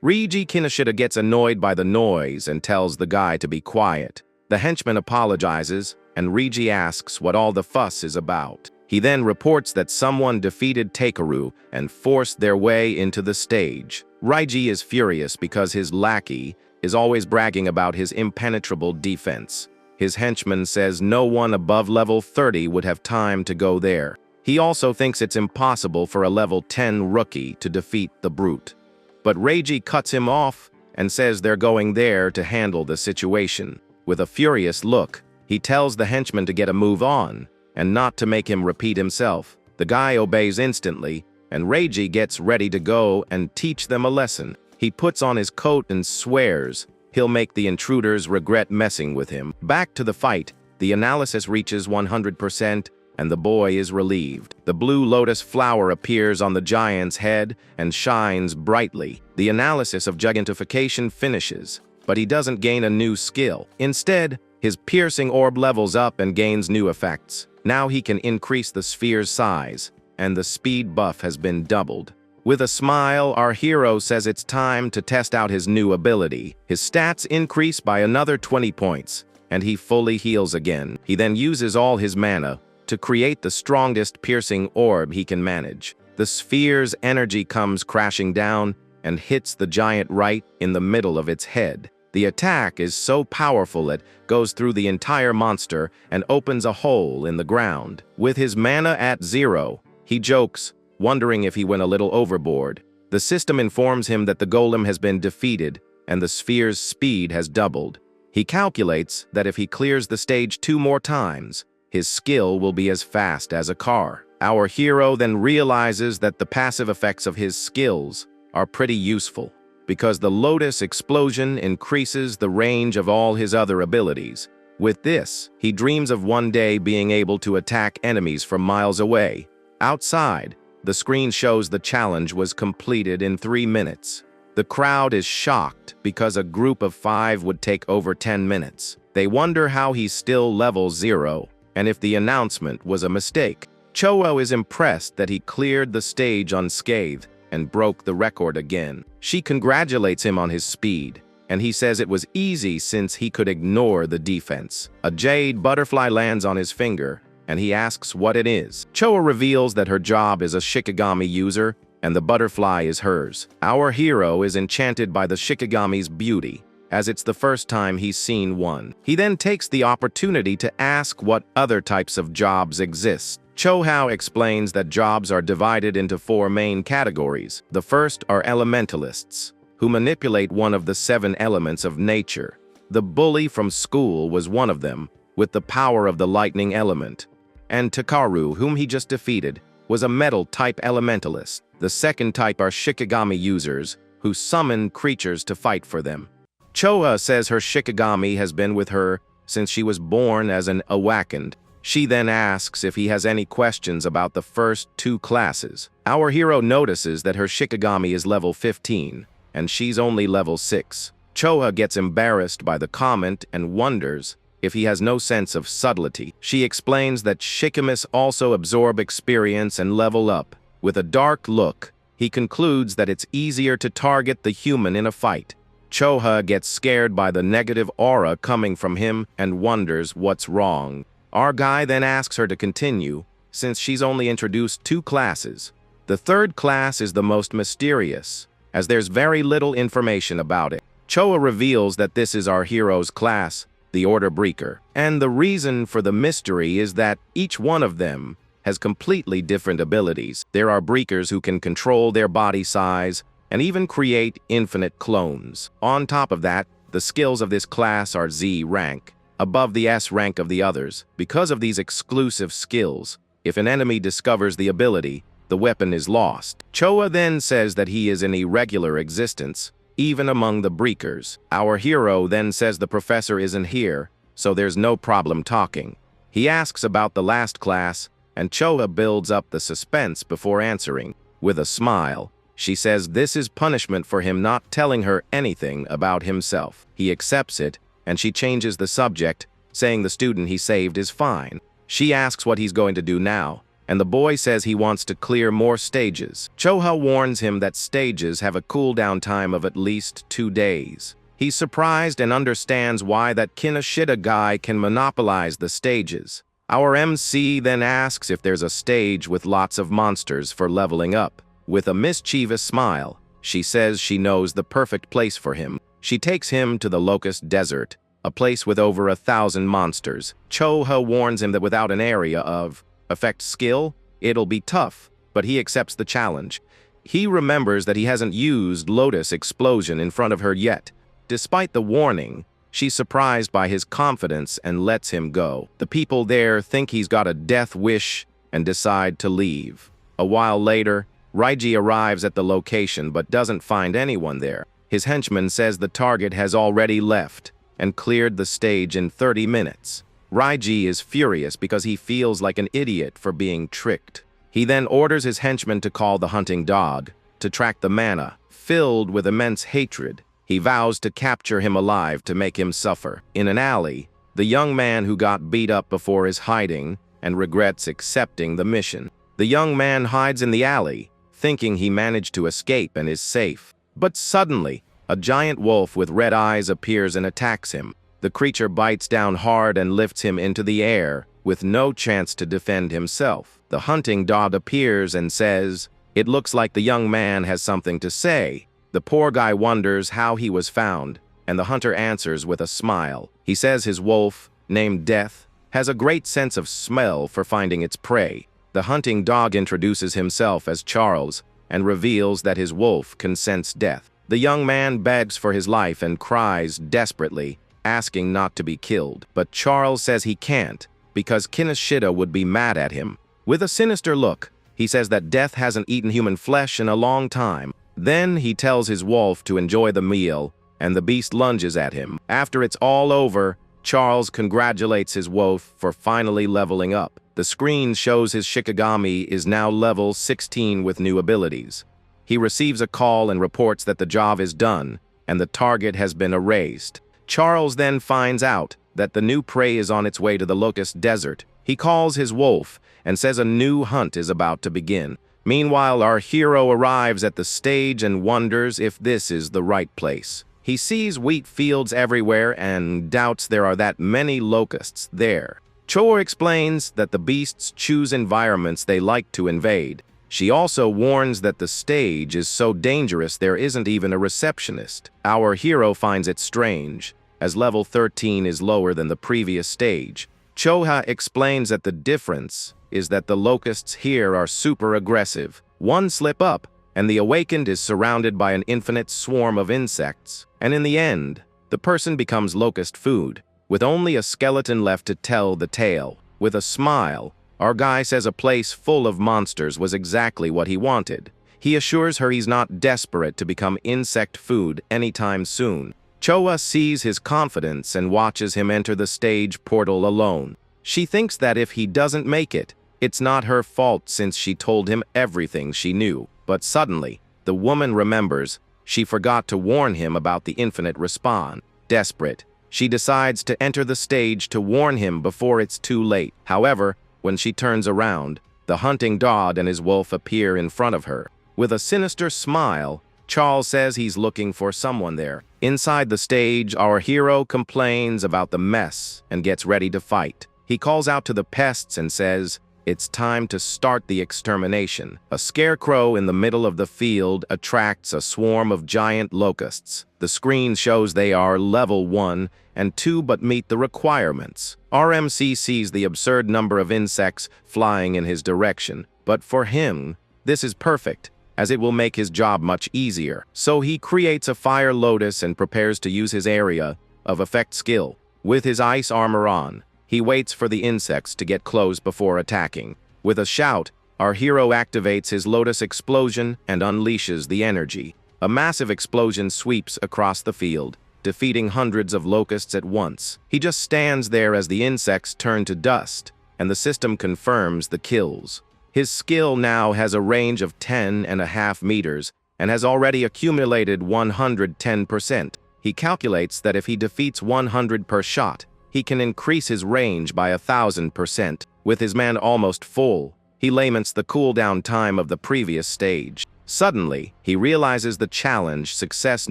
A: Reiji Kinoshita gets annoyed by the noise and tells the guy to be quiet. The henchman apologizes, and Reiji asks what all the fuss is about. He then reports that someone defeated Takeru and forced their way into the stage. Reiji is furious because his lackey is always bragging about his impenetrable defense. His henchman says no one above level 30 would have time to go there. He also thinks it's impossible for a level 10 rookie to defeat the brute. But Reiji cuts him off and says they're going there to handle the situation. With a furious look, he tells the henchman to get a move on and not to make him repeat himself. The guy obeys instantly, and Reiji gets ready to go and teach them a lesson. He puts on his coat and swears he'll make the intruders regret messing with him. Back to the fight, the analysis reaches 100%, and the boy is relieved. The blue lotus flower appears on the giant's head and shines brightly. The analysis of gigantification finishes, but he doesn't gain a new skill. Instead, his piercing orb levels up and gains new effects. Now he can increase the sphere's size, and the speed buff has been doubled. With a smile, our hero says it's time to test out his new ability. His stats increase by another 20 points, and he fully heals again. He then uses all his mana to create the strongest piercing orb he can manage. The sphere's energy comes crashing down and hits the giant right in the middle of its head. The attack is so powerful it goes through the entire monster and opens a hole in the ground. With his mana at 0, he jokes, wondering if he went a little overboard. The system informs him that the golem has been defeated and the sphere's speed has doubled. He calculates that if he clears the stage 2 more times, his skill will be as fast as a car. Our hero then realizes that the passive effects of his skills are pretty useful, because the Lotus explosion increases the range of all his other abilities. With this, he dreams of one day being able to attack enemies from miles away. Outside, the screen shows the challenge was completed in 3 minutes. The crowd is shocked because a group of 5 would take over 10 minutes. They wonder how he's still level 0, and if the announcement was a mistake. Choa is impressed that he cleared the stage unscathed and broke the record again. She congratulates him on his speed, and he says it was easy since he could ignore the defense. A jade butterfly lands on his finger, and he asks what it is. Choa reveals that her job is a Shikigami user, and the butterfly is hers. Our hero is enchanted by the Shikigami's beauty, as it's the first time he's seen one. He then takes the opportunity to ask what other types of jobs exist. Chohao explains that jobs are divided into 4 main categories. The first are elementalists, who manipulate one of the 7 elements of nature. The bully from school was one of them, with the power of the lightning element. And Takaru, whom he just defeated, was a metal-type elementalist. The second type are Shikigami users, who summon creatures to fight for them. Choa says her Shikigami has been with her since she was born as an awakened. She then asks if he has any questions about the first 2 classes. Our hero notices that her Shikigami is level 15, and she's only level 6. Choa gets embarrassed by the comment and wonders if he has no sense of subtlety. She explains that Shikimis also absorb experience and level up. With a dark look, he concludes that it's easier to target the human in a fight. Choha gets scared by the negative aura coming from him and wonders what's wrong. Our guy then asks her to continue, since she's only introduced 2 classes. The third class is the most mysterious, as there's very little information about it. Choa reveals that this is our hero's class, the Order Breaker, and the reason for the mystery is that each one of them has completely different abilities. There are Breakers who can control their body size and even create infinite clones. On top of that, the skills of this class are Z rank, above the S rank of the others. Because of these exclusive skills, if an enemy discovers the ability, the weapon is lost. Choa then says that he is in irregular existence, even among the Breakers. Our hero then says the professor isn't here, so there's no problem talking. He asks about the last class, and Choa builds up the suspense before answering. With a smile, she says this is punishment for him not telling her anything about himself. He accepts it, and she changes the subject, saying the student he saved is fine. She asks what he's going to do now, and the boy says he wants to clear more stages. Choha warns him that stages have a cooldown time of at least 2 days. He's surprised and understands why that Kinoshita guy can monopolize the stages. Our MC then asks if there's a stage with lots of monsters for leveling up. With a mischievous smile, she says she knows the perfect place for him. She takes him to the Locust Desert, a place with over 1,000 monsters. Cho-ha warns him that without an area of effect skill, it'll be tough, but he accepts the challenge. He remembers that he hasn't used Lotus Explosion in front of her yet. Despite the warning, she's surprised by his confidence and lets him go. The people there think he's got a death wish and decide to leave. A while later, Raiji arrives at the location but doesn't find anyone there. His henchman says the target has already left and cleared the stage in 30 minutes. Raiji is furious because he feels like an idiot for being tricked. He then orders his henchman to call the hunting dog to track the mana. Filled with immense hatred, he vows to capture him alive to make him suffer. In an alley, the young man who got beat up before is hiding and regrets accepting the mission. The young man hides in the alley, thinking he managed to escape and is safe. But suddenly, a giant wolf with red eyes appears and attacks him. The creature bites down hard and lifts him into the air, with no chance to defend himself. The hunting dog appears and says, "It looks like the young man has something to say." The poor guy wonders how he was found, and the hunter answers with a smile. He says his wolf, named Death, has a great sense of smell for finding its prey. The hunting dog introduces himself as Charles and reveals that his wolf can sense death. The young man begs for his life and cries desperately, asking not to be killed. But Charles says he can't, because Kinoshita would be mad at him. With a sinister look, he says that Death hasn't eaten human flesh in a long time. Then he tells his wolf to enjoy the meal, and the beast lunges at him. After it's all over, Charles congratulates his wolf for finally leveling up. The screen shows his Shikigami is now level 16 with new abilities. He receives a call and reports that the job is done, and the target has been erased. Charles then finds out that the new prey is on its way to the Locust Desert. He calls his wolf and says a new hunt is about to begin. Meanwhile, our hero arrives at the stage and wonders if this is the right place. He sees wheat fields everywhere and doubts there are that many locusts there. Cho explains that the beasts choose environments they like to invade. She also warns that the stage is so dangerous there isn't even a receptionist. Our hero finds it strange, as level 13 is lower than the previous stage. Choha explains that the difference is that the locusts here are super aggressive. One slip up, and the awakened is surrounded by an infinite swarm of insects. And in the end, the person becomes locust food, with only a skeleton left to tell the tale. With a smile, our guy says a place full of monsters was exactly what he wanted. He assures her he's not desperate to become insect food anytime soon. Choa sees his confidence and watches him enter the stage portal alone. She thinks that if he doesn't make it, it's not her fault since she told him everything she knew. But suddenly, the woman remembers she forgot to warn him about the infinite respawn. Desperate, she decides to enter the stage to warn him before it's too late. However, when she turns around, the hunting dog and his wolf appear in front of her. With a sinister smile, Charles says he's looking for someone there. Inside the stage, our hero complains about the mess and gets ready to fight. He calls out to the pests and says, "It's time to start the extermination." A scarecrow in the middle of the field attracts a swarm of giant locusts. The screen shows they are level 1 and 2 but meet the requirements. RMC sees the absurd number of insects flying in his direction, but for him, this is perfect, as it will make his job much easier. So he creates a fire lotus and prepares to use his area of effect skill. With his ice armor on, he waits for the insects to get close before attacking. With a shout, our hero activates his Lotus Explosion and unleashes the energy. A massive explosion sweeps across the field, defeating hundreds of locusts at once. He just stands there as the insects turn to dust, and the system confirms the kills. His skill now has a range of 10.5 meters and has already accumulated 110%. He calculates that if he defeats 100 per shot, he can increase his range by 1,000%. With his man almost full, he laments the cooldown time of the previous stage. Suddenly, he realizes the challenge success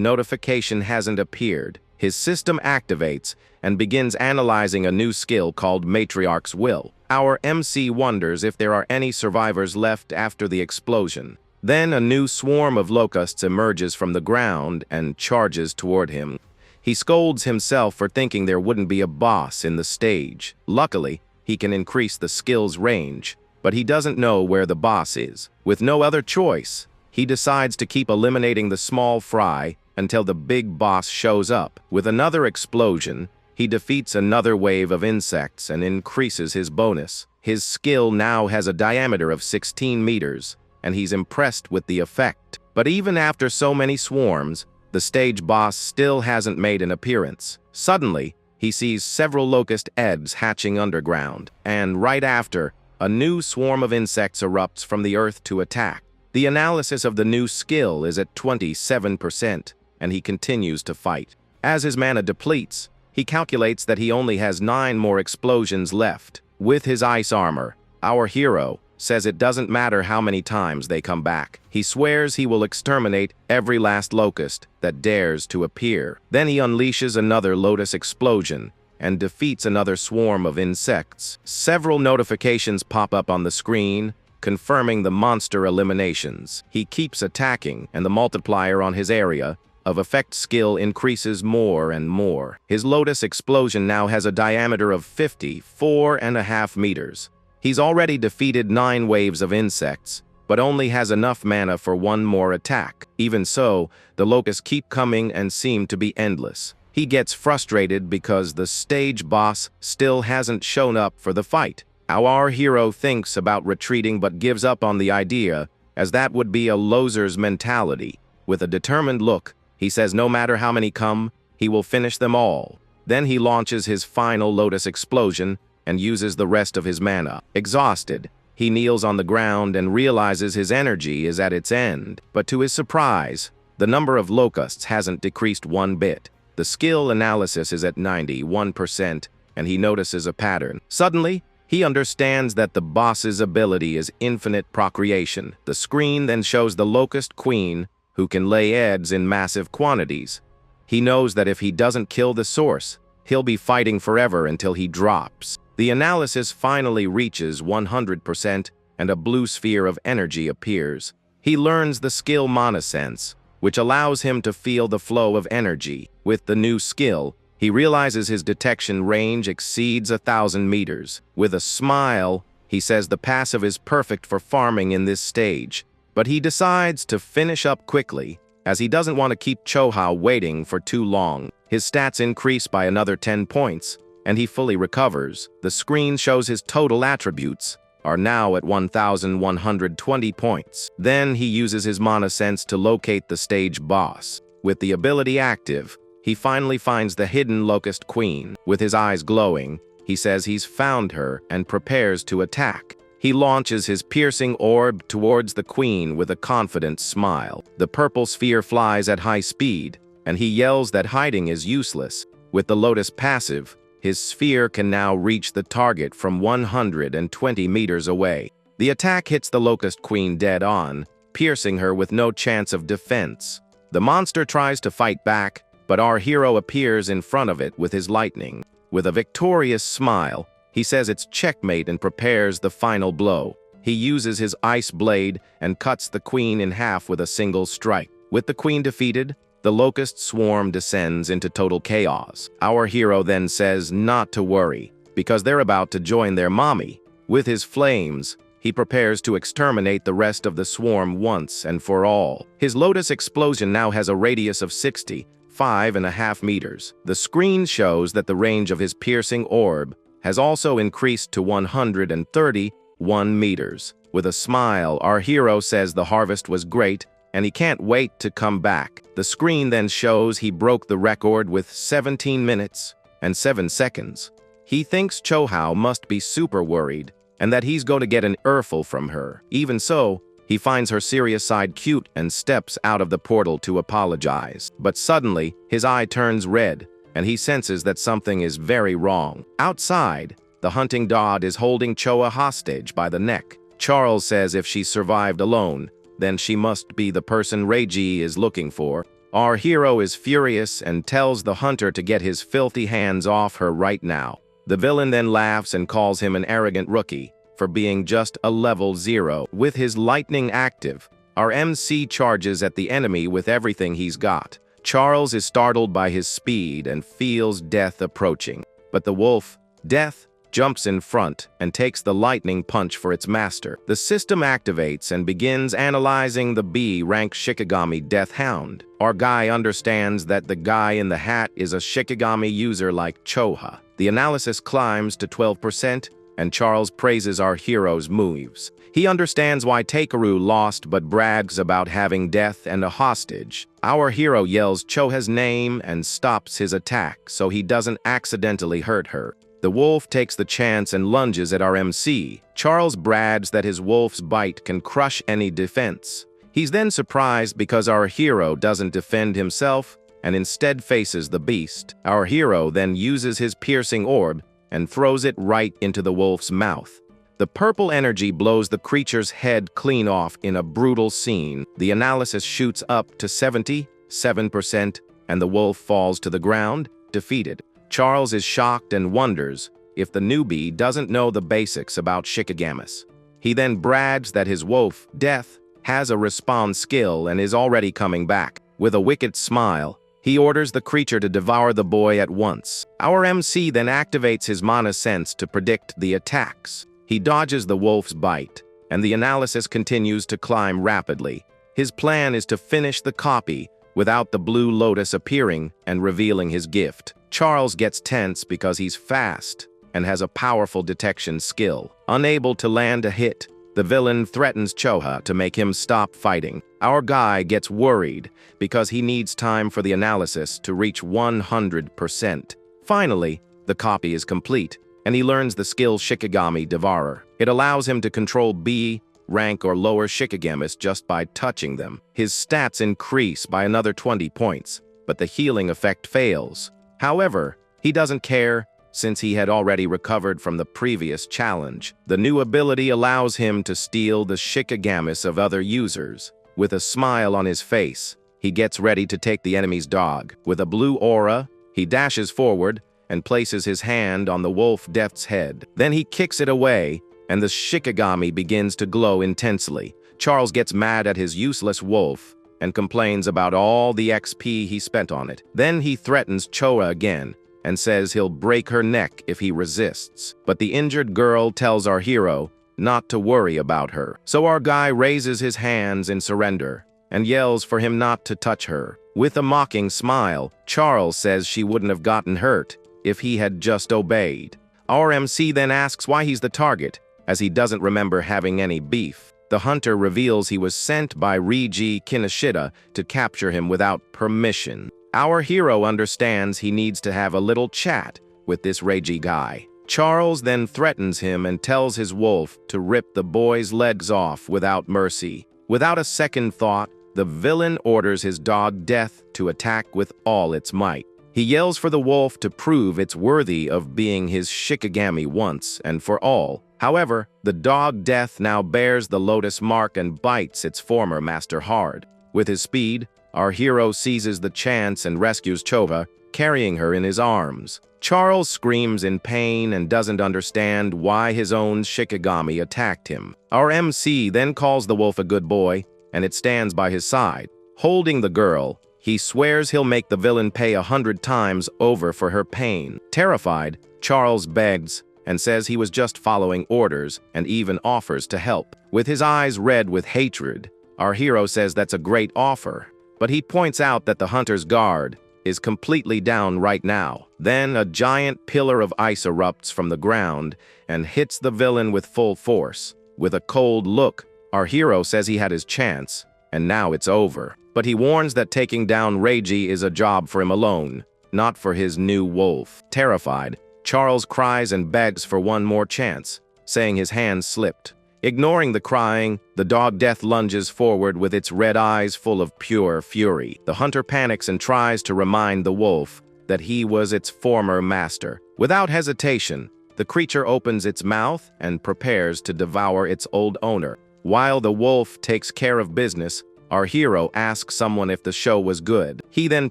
A: notification hasn't appeared. His system activates and begins analyzing a new skill called Matriarch's Will. Our MC wonders if there are any survivors left after the explosion. Then a new swarm of locusts emerges from the ground and charges toward him. He scolds himself for thinking there wouldn't be a boss in the stage. Luckily, he can increase the skill's range, but he doesn't know where the boss is. With no other choice, he decides to keep eliminating the small fry until the big boss shows up. With another explosion, he defeats another wave of insects and increases his bonus. His skill now has a diameter of 16 meters, and he's impressed with the effect. But even after so many swarms, the stage boss still hasn't made an appearance. Suddenly, he sees several locust eggs hatching underground, and right after, a new swarm of insects erupts from the earth to attack. The analysis of the new skill is at 27%, and he continues to fight. As his mana depletes, he calculates that he only has 9 more explosions left. With his ice armor, our hero says it doesn't matter how many times they come back. He swears he will exterminate every last locust that dares to appear. Then he unleashes another lotus explosion and defeats another swarm of insects. Several notifications pop up on the screen, confirming the monster eliminations. He keeps attacking, and the multiplier on his area of effect skill increases more and more. His lotus explosion now has a diameter of 54.5 meters. He's already defeated 9 waves of insects, but only has enough mana for 1 more attack. Even so, the locusts keep coming and seem to be endless. He gets frustrated because the stage boss still hasn't shown up for the fight. Our hero thinks about retreating but gives up on the idea, as that would be a loser's mentality. With a determined look, he says no matter how many come, he will finish them all. Then he launches his final lotus explosion and uses the rest of his mana. Exhausted, he kneels on the ground and realizes his energy is at its end. But to his surprise, the number of locusts hasn't decreased 1 bit. The skill analysis is at 91%, and he notices a pattern. Suddenly, he understands that the boss's ability is infinite procreation. The screen then shows the locust queen, who can lay eggs in massive quantities. He knows that if he doesn't kill the source, he'll be fighting forever until he drops. The analysis finally reaches 100%, and a blue sphere of energy appears. He learns the skill Mana Sense, which allows him to feel the flow of energy. With the new skill, he realizes his detection range exceeds 1,000 meters. With a smile, he says the passive is perfect for farming in this stage. But he decides to finish up quickly, as he doesn't want to keep Choha waiting for too long. His stats increase by another 10 points, and he fully recovers. The screen shows his total attributes are now at 1,120 points. Then he uses his Mana Sense to locate the stage boss. With the ability active, he finally finds the hidden locust queen. With his eyes glowing, he says he's found her and prepares to attack. He launches his piercing orb towards the queen with a confident smile. The purple sphere flies at high speed, and he yells that hiding is useless. With the lotus passive, his sphere can now reach the target from 120 meters away. The attack hits the locust queen dead on, piercing her with no chance of defense. The monster tries to fight back, but our hero appears in front of it with his lightning. With a victorious smile, he says it's checkmate and prepares the final blow. He uses his ice blade and cuts the queen in half with a single strike. With the queen defeated, the locust swarm descends into total chaos. Our hero then says not to worry, because they're about to join their mommy. With his flames, he prepares to exterminate the rest of the swarm once and for all. His lotus explosion now has a radius of 65.5 meters. The screen shows that the range of his piercing orb has also increased to 131 meters. With a smile, our hero says the harvest was great, and he can't wait to come back. The screen then shows he broke the record with 17 minutes and 7 seconds. He thinks Chohao must be super worried, and that he's going to get an earful from her. Even so, he finds her serious side cute and steps out of the portal to apologize. But suddenly, his eye turns red, and he senses that something is very wrong. Outside, the hunting dog is holding Choa hostage by the neck. Charles says if she survived alone, then she must be the person Reiji is looking for. Our hero is furious and tells the hunter to get his filthy hands off her right now. The villain then laughs and calls him an arrogant rookie for being just a level 0. With his lightning active, Our MC charges at the enemy with everything he's got. Charles is startled by his speed and feels death approaching. But the wolf, Death, jumps in front and takes the lightning punch for its master. The system activates and begins analyzing the B-rank Shikigami Death Hound. Our guy understands that the guy in the hat is a Shikigami user like Choha. The analysis climbs to 12%, and Charles praises our hero's moves. He understands why Takeru lost but brags about having death and a hostage. Our hero yells Choha's name and stops his attack so he doesn't accidentally hurt her. The wolf takes the chance and lunges at our MC. Charles brags that his wolf's bite can crush any defense. He's then surprised because our hero doesn't defend himself and instead faces the beast. Our hero then uses his piercing orb and throws it right into the wolf's mouth. The purple energy blows the creature's head clean off in a brutal scene. The analysis shoots up to 77%, and the wolf falls to the ground, defeated. Charles is shocked and wonders if the newbie doesn't know the basics about Shikigamis. He then brags that his wolf, Death, has a respawn skill and is already coming back. With a wicked smile, he orders the creature to devour the boy at once. Our MC then activates his mana sense to predict the attacks. He dodges the wolf's bite, and the analysis continues to climb rapidly. His plan is to finish the copy without the blue lotus appearing and revealing his gift. Charles gets tense because he's fast and has a powerful detection skill. Unable to land a hit, the villain threatens Choha to make him stop fighting. Our guy gets worried because he needs time for the analysis to reach 100%. Finally, the copy is complete, and he learns the skill Shikigami Devourer. It allows him to control B, rank or lower Shikigamis just by touching them. His stats increase by another 20 points, but the healing effect fails. However, he doesn't care since he had already recovered from the previous challenge. The new ability allows him to steal the Shikigamis of other users. With a smile on his face, he gets ready to take the enemy's dog. With a blue aura, he dashes forward and places his hand on the wolf Death's head. Then he kicks it away, and the Shikigami begins to glow intensely. Charles gets mad at his useless wolf and complains about all the XP he spent on it. Then he threatens Choa again and says he'll break her neck if he resists. But the injured girl tells our hero not to worry about her. So our guy raises his hands in surrender and yells for him not to touch her. With a mocking smile, Charles says she wouldn't have gotten hurt if he had just obeyed. Our MC then asks why he's the target, as he doesn't remember having any beef. The hunter reveals he was sent by Reiji Kinoshita to capture him without permission. Our hero understands he needs to have a little chat with this Reiji guy. Charles then threatens him and tells his wolf to rip the boy's legs off without mercy. Without a second thought, the villain orders his dog Death to attack with all its might. He yells for the wolf to prove it's worthy of being his Shikigami once and for all. However, the dog Death now bears the lotus mark and bites its former master hard. With his speed, our hero seizes the chance and rescues Choha, carrying her in his arms. Charles screams in pain and doesn't understand why his own Shikigami attacked him. Our MC then calls the wolf a good boy, and it stands by his side. Holding the girl, he swears he'll make the villain pay 100 times over for her pain. Terrified, Charles begs and says he was just following orders and even offers to help. With his eyes red with hatred, our hero says that's a great offer, but he points out that the hunter's guard is completely down right now. Then a giant pillar of ice erupts from the ground and hits the villain with full force. With a cold look, our hero says he had his chance, and now it's over. But he warns that taking down Reiji is a job for him alone, not for his new wolf. Terrified, Charles cries and begs for one more chance, saying his hand slipped. Ignoring the crying, the dog Death lunges forward with its red eyes full of pure fury. The hunter panics and tries to remind the wolf that he was its former master. Without hesitation, the creature opens its mouth and prepares to devour its old owner. While the wolf takes care of business, our hero asks someone if the show was good. He then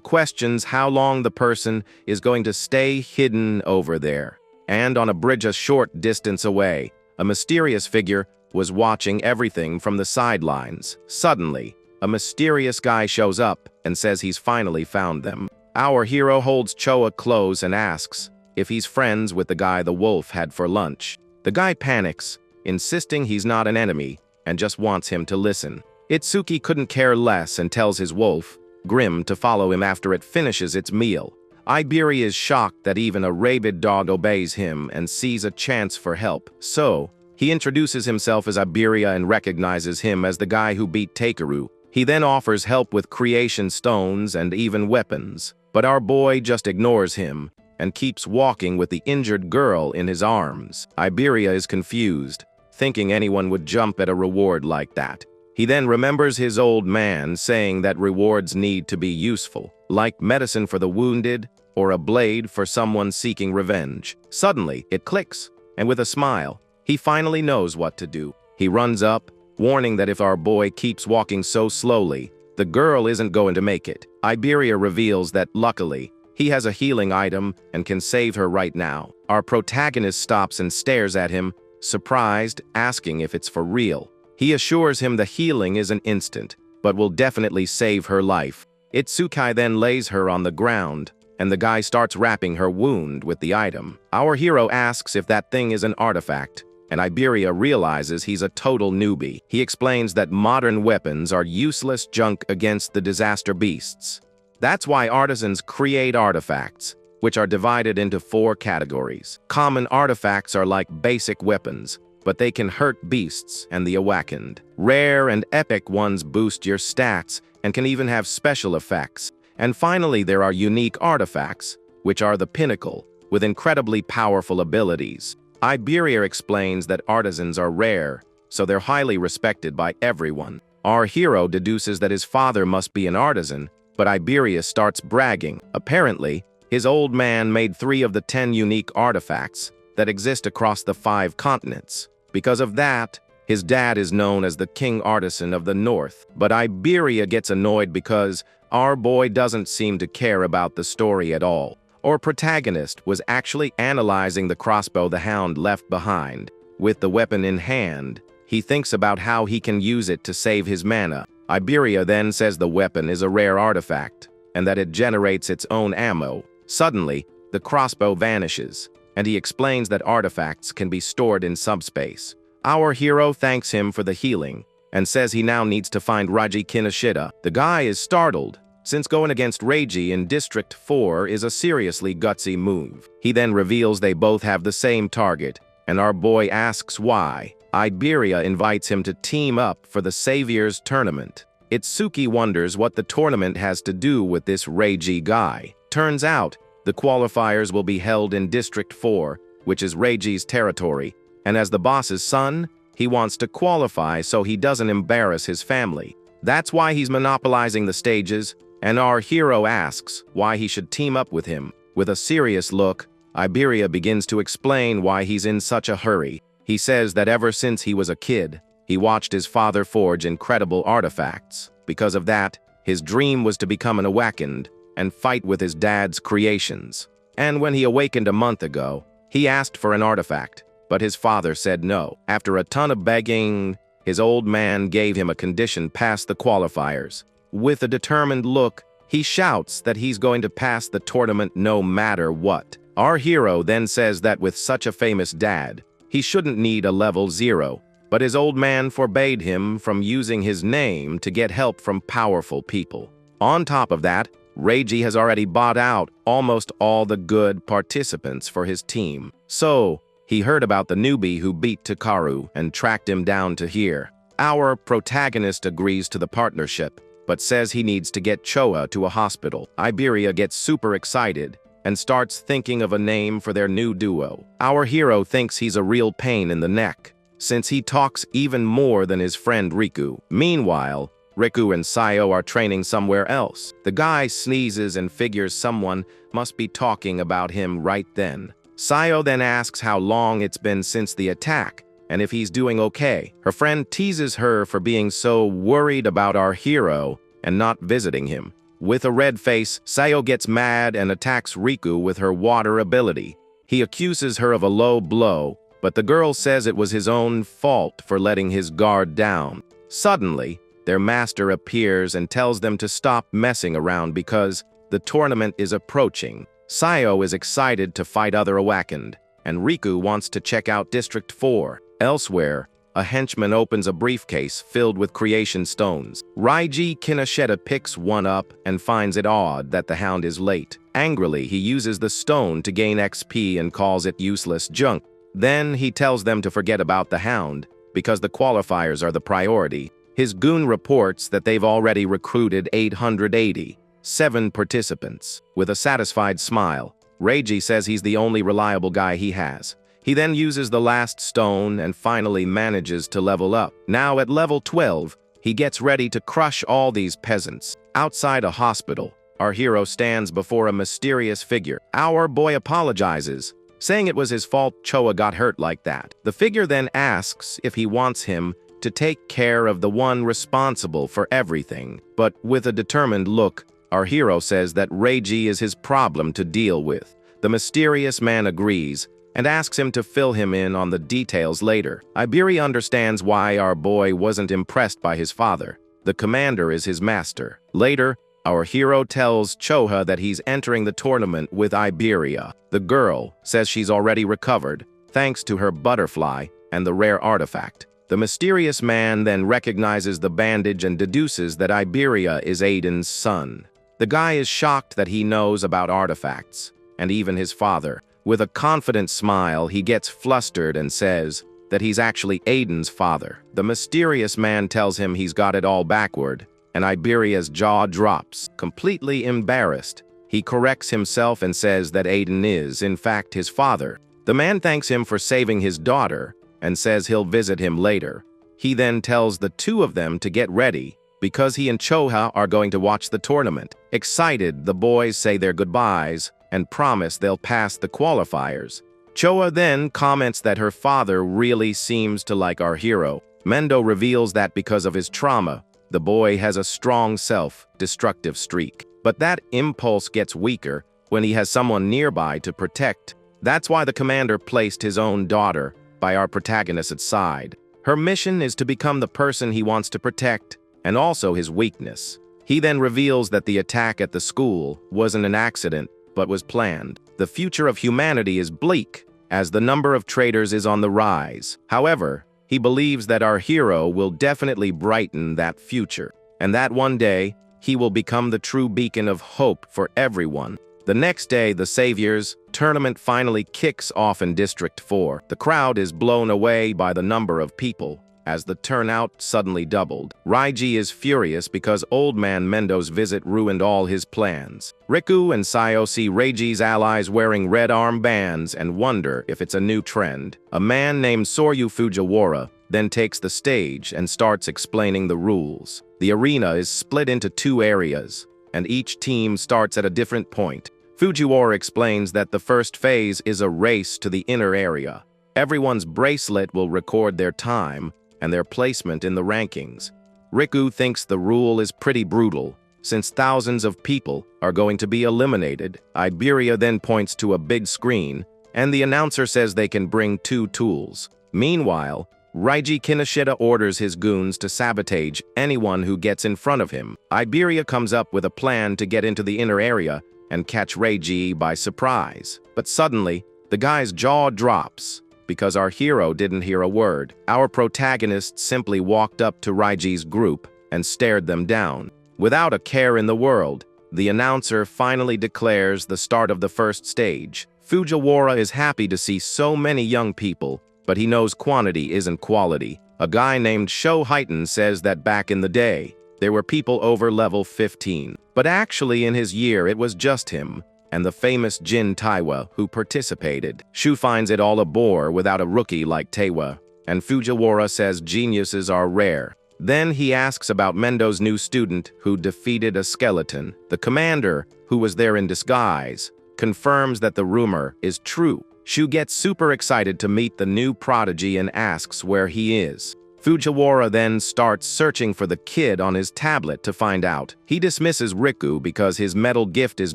A: questions how long the person is going to stay hidden over there. And on a bridge a short distance away, a mysterious figure was watching everything from the sidelines. Suddenly, a mysterious guy shows up and says he's finally found them. Our hero holds Choa close and asks if he's friends with the guy the wolf had for lunch. The guy panics, insisting he's not an enemy and just wants him to listen. Itsuki couldn't care less and tells his wolf, Grim, to follow him after it finishes its meal. Iberia is shocked that even a rabid dog obeys him and sees a chance for help. So, he introduces himself as Iberia and recognizes him as the guy who beat Takeru. He then offers help with creation stones and even weapons. But our boy just ignores him and keeps walking with the injured girl in his arms. Iberia is confused, thinking anyone would jump at a reward like that. He then remembers his old man saying that rewards need to be useful, like medicine for the wounded or a blade for someone seeking revenge. Suddenly, it clicks, and with a smile, he finally knows what to do. He runs up, warning that if our boy keeps walking so slowly, the girl isn't going to make it. Iberia reveals that, luckily, he has a healing item and can save her right now. Our protagonist stops and stares at him, surprised, asking if it's for real. He assures him the healing is an instant, but will definitely save her life. Itsuki then lays her on the ground, and the guy starts wrapping her wound with the item. Our hero asks if that thing is an artifact, and Iberia realizes he's a total newbie. He explains that modern weapons are useless junk against the disaster beasts. That's why artisans create artifacts, which are divided into 4 categories. Common artifacts are like basic weapons, but they can hurt beasts and the awakened. Rare and epic ones boost your stats and can even have special effects. And finally, there are unique artifacts, which are the pinnacle, with incredibly powerful abilities. Iberia explains that artisans are rare, so they're highly respected by everyone. Our hero deduces that his father must be an artisan, but Iberia starts bragging. Apparently, his old man made 3 of the 10 unique artifacts that exist across the 5 continents. Because of that, his dad is known as the King Artisan of the North. But Iberia gets annoyed because our boy doesn't seem to care about the story at all. Our protagonist was actually analyzing the crossbow the hound left behind. With the weapon in hand, he thinks about how he can use it to save his mana. Iberia then says the weapon is a rare artifact, and that it generates its own ammo. Suddenly, the crossbow vanishes, and he explains that artifacts can be stored in subspace. Our hero thanks him for the healing, and says he now needs to find Raji Kinoshita. The guy is startled, since going against Reiji in District 4 is a seriously gutsy move. He then reveals they both have the same target, and our boy asks why. Iberia invites him to team up for the Saviors Tournament. Itsuki wonders what the tournament has to do with this Reiji guy. Turns out, the qualifiers will be held in District 4, which is Reiji's territory, and as the boss's son, he wants to qualify so he doesn't embarrass his family. That's why he's monopolizing the stages, and our hero asks why he should team up with him. With a serious look, Iberia begins to explain why he's in such a hurry. He says that ever since he was a kid, he watched his father forge incredible artifacts. Because of that, his dream was to become an awakened and fight with his dad's creations. And when he awakened a month ago, he asked for an artifact, but his father said no. After a ton of begging, his old man gave him a condition past the qualifiers. With a determined look, he shouts that he's going to pass the tournament no matter what. Our hero then says that with such a famous dad, he shouldn't need a level 0, but his old man forbade him from using his name to get help from powerful people. On top of that, Reiji has already bought out almost all the good participants for his team. So, he heard about the newbie who beat Takaru and tracked him down to here. Our protagonist agrees to the partnership, but says he needs to get Choa to a hospital. Iberia gets super excited and starts thinking of a name for their new duo. Our hero thinks he's a real pain in the neck, since he talks even more than his friend Riku. Meanwhile, Riku and Sayo are training somewhere else. The guy sneezes and figures someone must be talking about him right then. Sayo then asks how long it's been since the attack, and if he's doing okay. Her friend teases her for being so worried about our hero and not visiting him. With a red face, Sayo gets mad and attacks Riku with her water ability. He accuses her of a low blow, but the girl says it was his own fault for letting his guard down. Suddenly, their master appears and tells them to stop messing around because the tournament is approaching. Sayo is excited to fight other Awakened, and Riku wants to check out District 4. Elsewhere, a henchman opens a briefcase filled with creation stones. Raiji Kinoshita picks one up and finds it odd that the hound is late. Angrily, he uses the stone to gain XP and calls it useless junk. Then he tells them to forget about the hound because the qualifiers are the priority. His goon reports that they've already recruited 887 participants. With a satisfied smile, Reiji says he's the only reliable guy he has. He then uses the last stone and finally manages to level up. Now at level 12, he gets ready to crush all these peasants. Outside a hospital, our hero stands before a mysterious figure. Our boy apologizes, saying it was his fault Choa got hurt like that. The figure then asks if he wants him to take care of the one responsible for everything. But with a determined look, our hero says that Reiji is his problem to deal with. The mysterious man agrees and asks him to fill him in on the details later. Iberi understands why our boy wasn't impressed by his father. The commander is his master. Later, our hero tells Choha that he's entering the tournament with Iberia. The girl says she's already recovered, thanks to her butterfly and the rare artifact. The mysterious man then recognizes the bandage and deduces that Iberia is Aiden's son. The guy is shocked that he knows about artifacts, and even his father. With a confident smile, he gets flustered and says that he's actually Aiden's father. The mysterious man tells him he's got it all backward, and Iberia's jaw drops. Completely embarrassed, he corrects himself and says that Aiden is, in fact, his father. The man thanks him for saving his daughter and says he'll visit him later. He then tells the two of them to get ready because he and Choha are going to watch the tournament. Excited, the boys say their goodbyes and promise they'll pass the qualifiers. Choa then comments that her father really seems to like our hero. Mendo reveals that because of his trauma, the boy has a strong self-destructive streak. But that impulse gets weaker when he has someone nearby to protect. That's why the commander placed his own daughter by our protagonist's side. Her mission is to become the person he wants to protect, and also his weakness. He then reveals that the attack at the school wasn't an accident, but was planned. The future of humanity is bleak, as the number of traitors is on the rise. However, he believes that our hero will definitely brighten that future, and that one day, he will become the true beacon of hope for everyone. The next day, the Saviors tournament finally kicks off in District 4. The crowd is blown away by the number of people, as the turnout suddenly doubled. Raiji is furious because Old Man Mendo's visit ruined all his plans. Riku and Sayo see Reiji's allies wearing red armbands and wonder if it's a new trend. A man named Soryu Fujiwara then takes the stage and starts explaining the rules. The arena is split into two areas, and each team starts at a different point. Fujiwara explains that the first phase is a race to the inner area. Everyone's bracelet will record their time and their placement in the rankings. Riku thinks the rule is pretty brutal, since thousands of people are going to be eliminated. Iberia then points to a big screen, and the announcer says they can bring 2 tools. Meanwhile, Raiji Kinoshita orders his goons to sabotage anyone who gets in front of him. Iberia comes up with a plan to get into the inner area and catch Reiji by surprise. But suddenly, the guy's jaw drops because our hero didn't hear a word. Our protagonist simply walked up to Reiji's group and stared them down. Without a care in the world, the announcer finally declares the start of the first stage. Fujiwara is happy to see so many young people, but he knows quantity isn't quality. A guy named Sho Heighten says that back in the day, there were people over level 15. But actually in his year it was just him and the famous Jin Taiwa who participated. Shu finds it all a bore without a rookie like Taiwa, and Fujiwara says geniuses are rare. Then he asks about Mendo's new student who defeated a skeleton. The commander, who was there in disguise, confirms that the rumor is true. Shu gets super excited to meet the new prodigy and asks where he is. Fujiwara then starts searching for the kid on his tablet to find out. He dismisses Riku because his metal gift is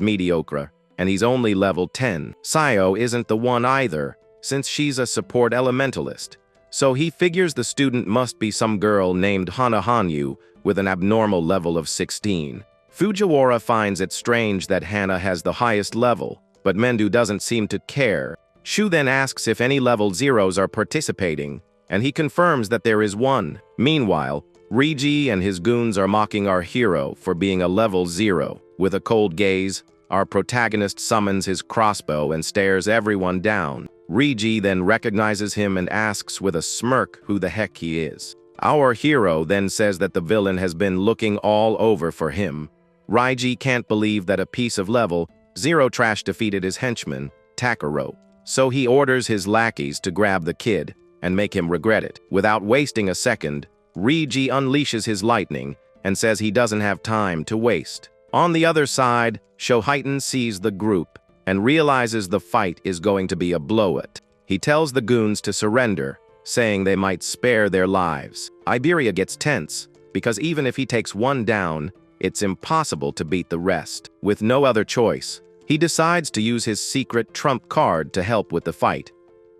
A: mediocre, and he's only level 10. Sayo isn't the one either, since she's a support elementalist. So he figures the student must be some girl named Hana Hanyu with an abnormal level of 16. Fujiwara finds it strange that Hana has the highest level, but Mendu doesn't seem to care. Shu then asks if any level 0s are participating, and he confirms that there is one. Meanwhile, Riji and his goons are mocking our hero for being a level 0. With a cold gaze, our protagonist summons his crossbow and stares everyone down. Riji then recognizes him and asks with a smirk who the heck he is. Our hero then says that the villain has been looking all over for him. Riji can't believe that a piece of level 0 trash defeated his henchman, Takaro. So he orders his lackeys to grab the kid and make him regret it. Without wasting a second, Riji unleashes his lightning and says he doesn't have time to waste. On the other side, Shoheitan sees the group and realizes the fight is going to be a blowout. He tells the goons to surrender, saying they might spare their lives. Iberia gets tense, because even if he takes one down, it's impossible to beat the rest. With no other choice, he decides to use his secret trump card to help with the fight.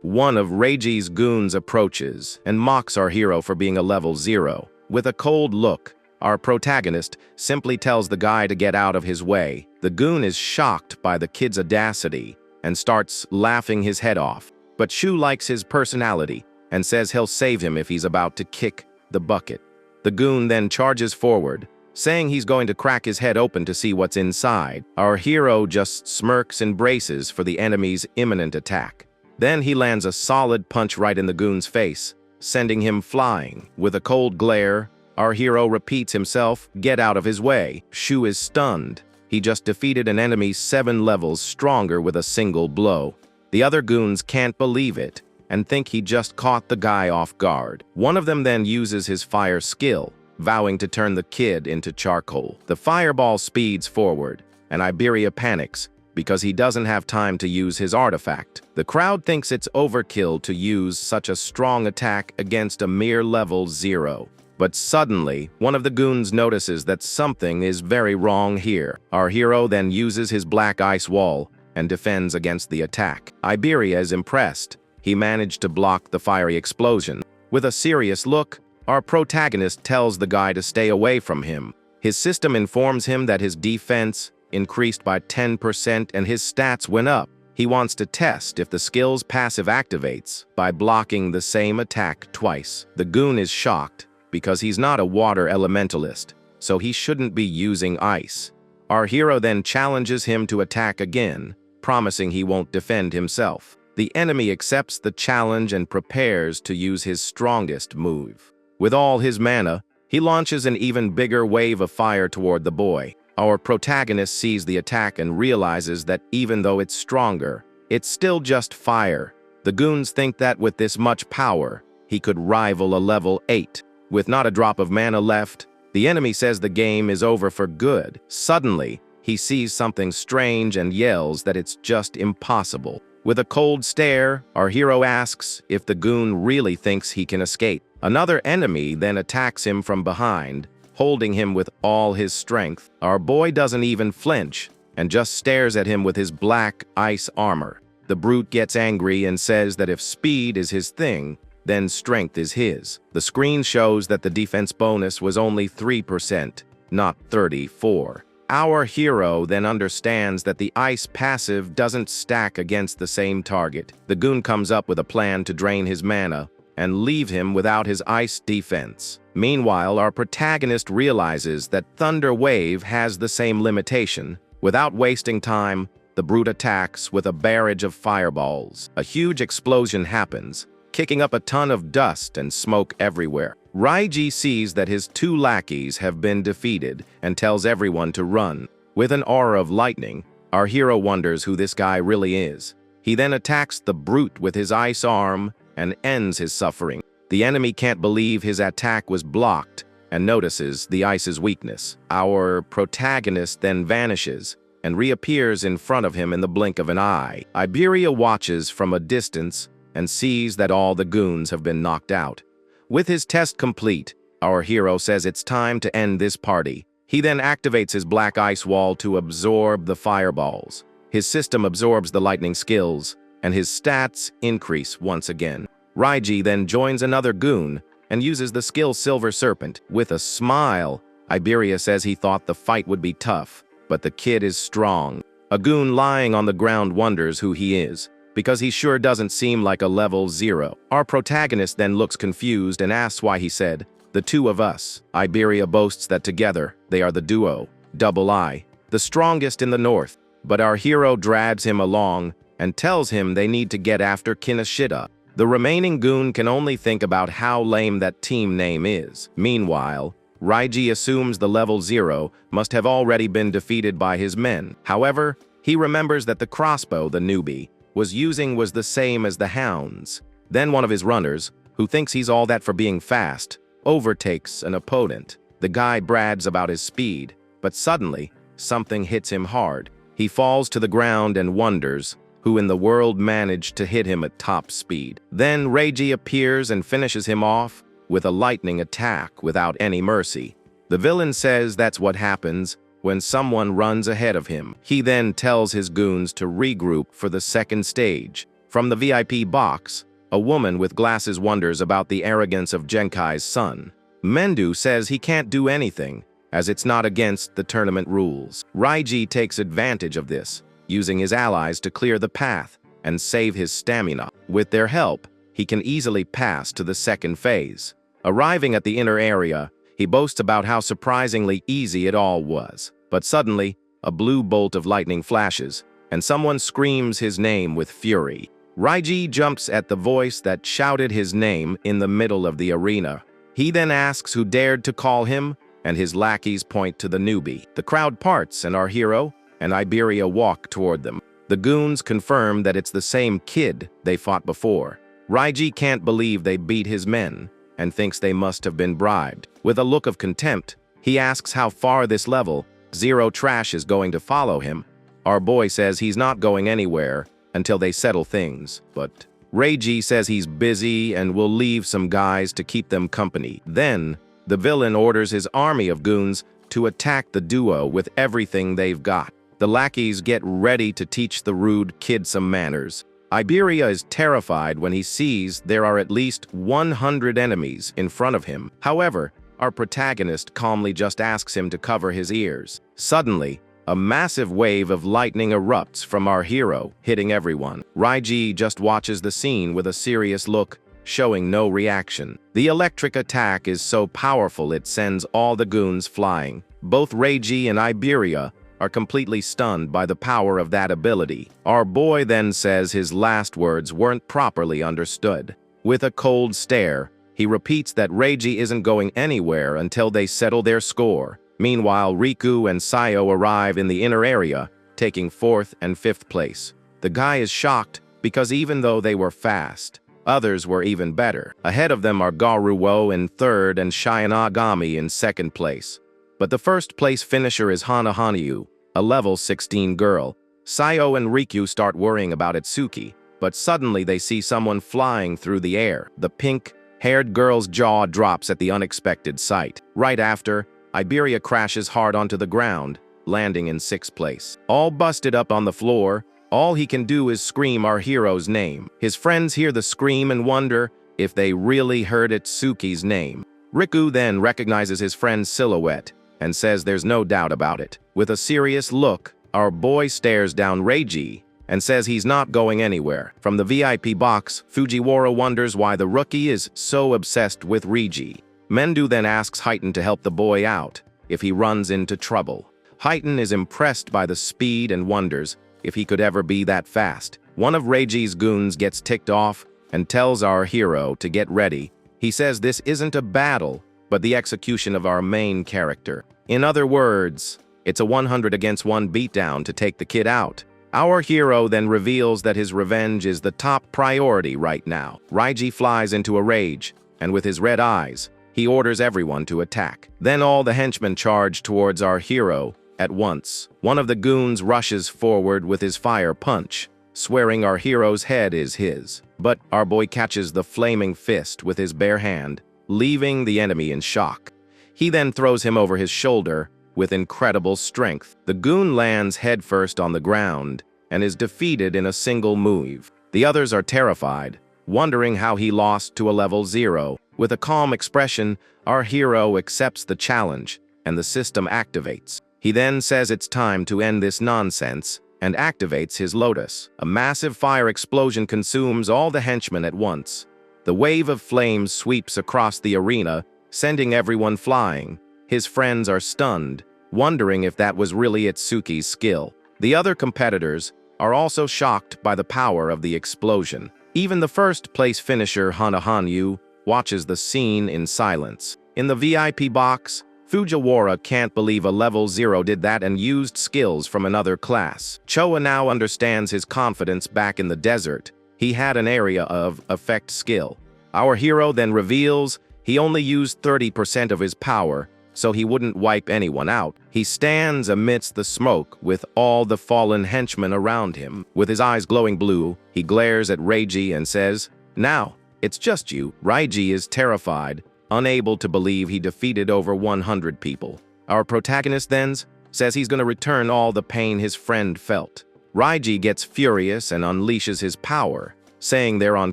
A: One of Reiji's goons approaches and mocks our hero for being a level 0. With a cold look, our protagonist simply tells the guy to get out of his way. The goon is shocked by the kid's audacity and starts laughing his head off. But Shu likes his personality and says he'll save him if he's about to kick the bucket. The goon then charges forward, saying he's going to crack his head open to see what's inside. Our hero just smirks and braces for the enemy's imminent attack. Then he lands a solid punch right in the goon's face, sending him flying. With a cold glare, our hero repeats himself, "Get out of his way." Shu is stunned. He just defeated an enemy 7 levels stronger with a single blow. The other goons can't believe it and think he just caught the guy off guard. One of them then uses his fire skill, vowing to turn the kid into charcoal. The fireball speeds forward, and Iberia panics because he doesn't have time to use his artifact. The crowd thinks it's overkill to use such a strong attack against a mere level 0. But suddenly, one of the goons notices that something is very wrong here. Our hero then uses his black ice wall and defends against the attack. Iberia is impressed. He managed to block the fiery explosion. With a serious look, our protagonist tells the guy to stay away from him. His system informs him that his defense increased by 10% and his stats went up. He wants to test if the skill's passive activates by blocking the same attack twice. The goon is shocked because he's not a water elementalist, so he shouldn't be using ice. Our hero then challenges him to attack again, promising he won't defend himself. The enemy accepts the challenge and prepares to use his strongest move. With all his mana, he launches an even bigger wave of fire toward the boy. Our protagonist sees the attack and realizes that even though it's stronger, it's still just fire. The goons think that with this much power, he could rival a level 8. With not a drop of mana left, the enemy says the game is over for good. Suddenly, he sees something strange and yells that it's just impossible. With a cold stare, our hero asks if the goon really thinks he can escape. Another enemy then attacks him from behind, holding him with all his strength. Our boy doesn't even flinch and just stares at him with his black ice armor. The brute gets angry and says that if speed is his thing, then strength is his. The screen shows that the defense bonus was only 3%, not 34%. Our hero then understands that the ice passive doesn't stack against the same target. The goon comes up with a plan to drain his mana and leave him without his ice defense. Meanwhile, our protagonist realizes that Thunder Wave has the same limitation. Without wasting time, the brute attacks with a barrage of fireballs. A huge explosion happens, kicking up a ton of dust and smoke everywhere. Raiji sees that his 2 lackeys have been defeated and tells everyone to run. With an aura of lightning, our hero wonders who this guy really is. He then attacks the brute with his ice arm and ends his suffering. The enemy can't believe his attack was blocked and notices the ice's weakness. Our protagonist then vanishes and reappears in front of him in the blink of an eye. Iberia watches from a distance and sees that all the goons have been knocked out. With his test complete, our hero says it's time to end this party. He then activates his black ice wall to absorb the fireballs. His system absorbs the lightning skills, and his stats increase once again. Raiji then joins another goon and uses the skill Silver Serpent. With a smile, Iberia says he thought the fight would be tough, but the kid is strong. A goon lying on the ground wonders who he is, because he sure doesn't seem like a level 0. Our protagonist then looks confused and asks why he said, "The two of us." Iberia boasts that together, they are the duo, Double I, the strongest in the north, but our hero drags him along and tells him they need to get after Kinoshita. The remaining goon can only think about how lame that team name is. Meanwhile, Raiji assumes the level 0 must have already been defeated by his men. However, he remembers that the crossbow the newbie was using was the same as the hound's. Then one of his runners, who thinks he's all that for being fast, overtakes an opponent. The guy brags about his speed, but suddenly, something hits him hard. He falls to the ground and wonders who in the world managed to hit him at top speed. Then Raiji appears and finishes him off with a lightning attack without any mercy. The villain says that's what happens when someone runs ahead of him. He then tells his goons to regroup for the second stage. From the VIP box, a woman with glasses wonders about the arrogance of Genkai's son. Mendu says he can't do anything, as it's not against the tournament rules. Raiji takes advantage of this, using his allies to clear the path and save his stamina. With their help, he can easily pass to the second phase. Arriving at the inner area, he boasts about how surprisingly easy it all was. But suddenly, a blue bolt of lightning flashes, and someone screams his name with fury. Raiji jumps at the voice that shouted his name in the middle of the arena. He then asks who dared to call him, and his lackeys point to the newbie. The crowd parts, and our hero and Iberia walk toward them. The goons confirm that it's the same kid they fought before. Raiji can't believe they beat his men, and thinks they must have been bribed. With a look of contempt, he asks how far this level 0 trash is going to follow him. Our boy says he's not going anywhere until they settle things, but Raiji says he's busy and will leave some guys to keep them company. Then, the villain orders his army of goons to attack the duo with everything they've got. The lackeys get ready to teach the rude kid some manners. Iberia is terrified when he sees there are at least 100 enemies in front of him. However, our protagonist calmly just asks him to cover his ears. Suddenly, a massive wave of lightning erupts from our hero, hitting everyone. Raiji just watches the scene with a serious look, showing no reaction. The electric attack is so powerful it sends all the goons flying. Both Raiji and Iberia are completely stunned by the power of that ability. Our boy then says his last words weren't properly understood. With a cold stare, he repeats that Raiji isn't going anywhere until they settle their score. Meanwhile, Riku and Sayo arrive in the inner area, taking 4th and 5th place. The guy is shocked because even though they were fast, others were even better. Ahead of them are Garuo in 3rd and Shianagami in 2nd place. But the first place finisher is Hana Hanyu, a level 16 girl. Sayo and Riku start worrying about Itsuki, but suddenly they see someone flying through the air. The pink-haired girl's jaw drops at the unexpected sight. Right after, Iberia crashes hard onto the ground, landing in 6th place. All busted up on the floor, all he can do is scream our hero's name. His friends hear the scream and wonder if they really heard Itsuki's name. Riku then recognizes his friend's silhouette and says there's no doubt about it. With a serious look, our boy stares down Raiji and says he's not going anywhere. From the VIP box, Fujiwara wonders why the rookie is so obsessed with Raiji. Mendu then asks Heighten to help the boy out if he runs into trouble. Heighten is impressed by the speed and wonders if he could ever be that fast. One of Reiji's goons gets ticked off and tells our hero to get ready. He says this isn't a battle, but the execution of our main character. In other words, it's a 100 against 1 beatdown to take the kid out. Our hero then reveals that his revenge is the top priority right now. Raiji flies into a rage, and with his red eyes, he orders everyone to attack. Then all the henchmen charge towards our hero at once. One of the goons rushes forward with his fire punch, swearing our hero's head is his. But our boy catches the flaming fist with his bare hand, leaving the enemy in shock. He then throws him over his shoulder with incredible strength. The goon lands headfirst on the ground and is defeated in a single move. The others are terrified, wondering how he lost to a level 0. With a calm expression, our hero accepts the challenge, and the system activates. He then says it's time to end this nonsense, and activates his lotus. A massive fire explosion consumes all the henchmen at once. The wave of flames sweeps across the arena, sending everyone flying. His friends are stunned, wondering if that was really Itsuki's skill. The other competitors are also shocked by the power of the explosion. Even the first-place finisher Hanahanyu watches the scene in silence. In the VIP box, Fujiwara can't believe a level 0 did that and used skills from another class. Choa now understands his confidence back in the desert. He had an area of effect skill. Our hero then reveals he only used 30% of his power, so he wouldn't wipe anyone out. He stands amidst the smoke with all the fallen henchmen around him. With his eyes glowing blue, he glares at Reiji and says, "Now, it's just you." Reiji is terrified, unable to believe he defeated over 100 people. Our protagonist then says he's going to return all the pain his friend felt. Reiji gets furious and unleashes his power, saying they're on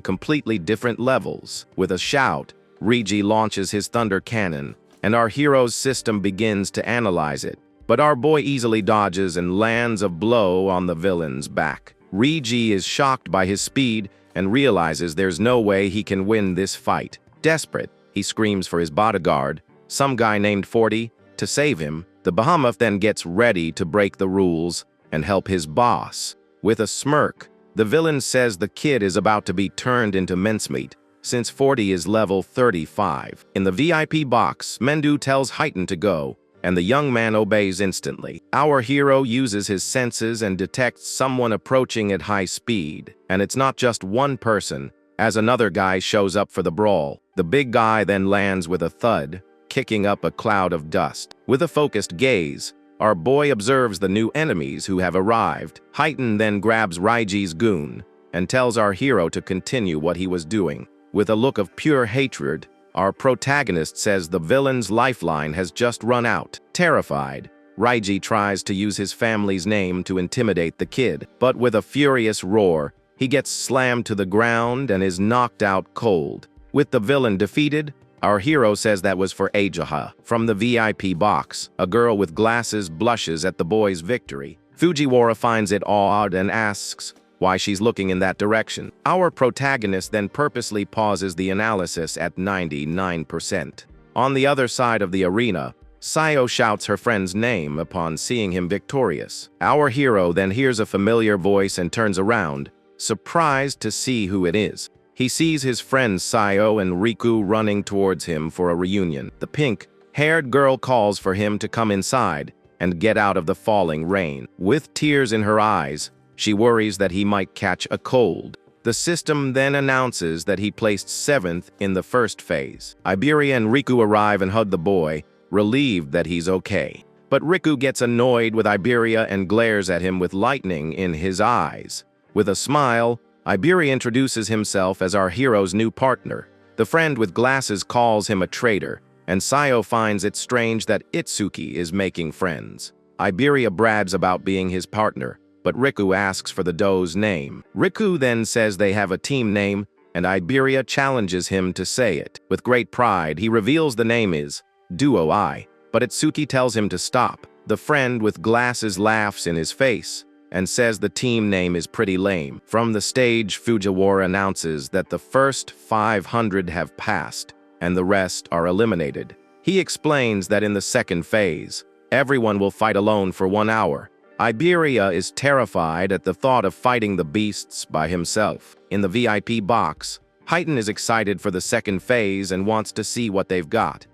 A: completely different levels. With a shout, Reiji launches his thunder cannon, and our hero's system begins to analyze it. But our boy easily dodges and lands a blow on the villain's back. Reiji is shocked by his speed and realizes there's no way he can win this fight. Desperate, he screams for his bodyguard, some guy named 40, to save him. The behemoth then gets ready to break the rules and help his boss. With a smirk, the villain says the kid is about to be turned into mincemeat, since 40 is level 35. In the VIP box, Mendu tells Heighten to go, and the young man obeys instantly. Our hero uses his senses and detects someone approaching at high speed. And it's not just one person, as another guy shows up for the brawl. The big guy then lands with a thud, kicking up a cloud of dust. With a focused gaze, our boy observes the new enemies who have arrived. Heighten then grabs Reiji's goon and tells our hero to continue what he was doing. With a look of pure hatred, our protagonist says the villain's lifeline has just run out. Terrified, Reiji tries to use his family's name to intimidate the kid, but with a furious roar, he gets slammed to the ground and is knocked out cold. With the villain defeated, our hero says that was for Ajaha. From the VIP box, a girl with glasses blushes at the boy's victory. Fujiwara finds it odd and asks why she's looking in that direction. Our protagonist then purposely pauses the analysis at 99%. On the other side of the arena, Sayo shouts her friend's name upon seeing him victorious. Our hero then hears a familiar voice and turns around, surprised to see who it is. He sees his friends Sayo and Riku running towards him for a reunion. The pink-haired girl calls for him to come inside and get out of the falling rain. With tears in her eyes, she worries that he might catch a cold. The system then announces that he placed 7th in the first phase. Iberia and Riku arrive and hug the boy, relieved that he's okay. But Riku gets annoyed with Iberia and glares at him with lightning in his eyes. With a smile, Iberia introduces himself as our hero's new partner. The friend with glasses calls him a traitor, and Sayo finds it strange that Itsuki is making friends. Iberia brags about being his partner, but Riku asks for the doe's name. Riku then says they have a team name, and Iberia challenges him to say it. With great pride, he reveals the name is Duo I, but Itsuki tells him to stop. The friend with glasses laughs in his face and says the team name is pretty lame. From the stage, Fujiwara announces that the first 500 have passed, and the rest are eliminated. He explains that in the second phase, everyone will fight alone for 1 hour. Iberia is terrified at the thought of fighting the beasts by himself. In the VIP box, Heighten is excited for the second phase and wants to see what they've got.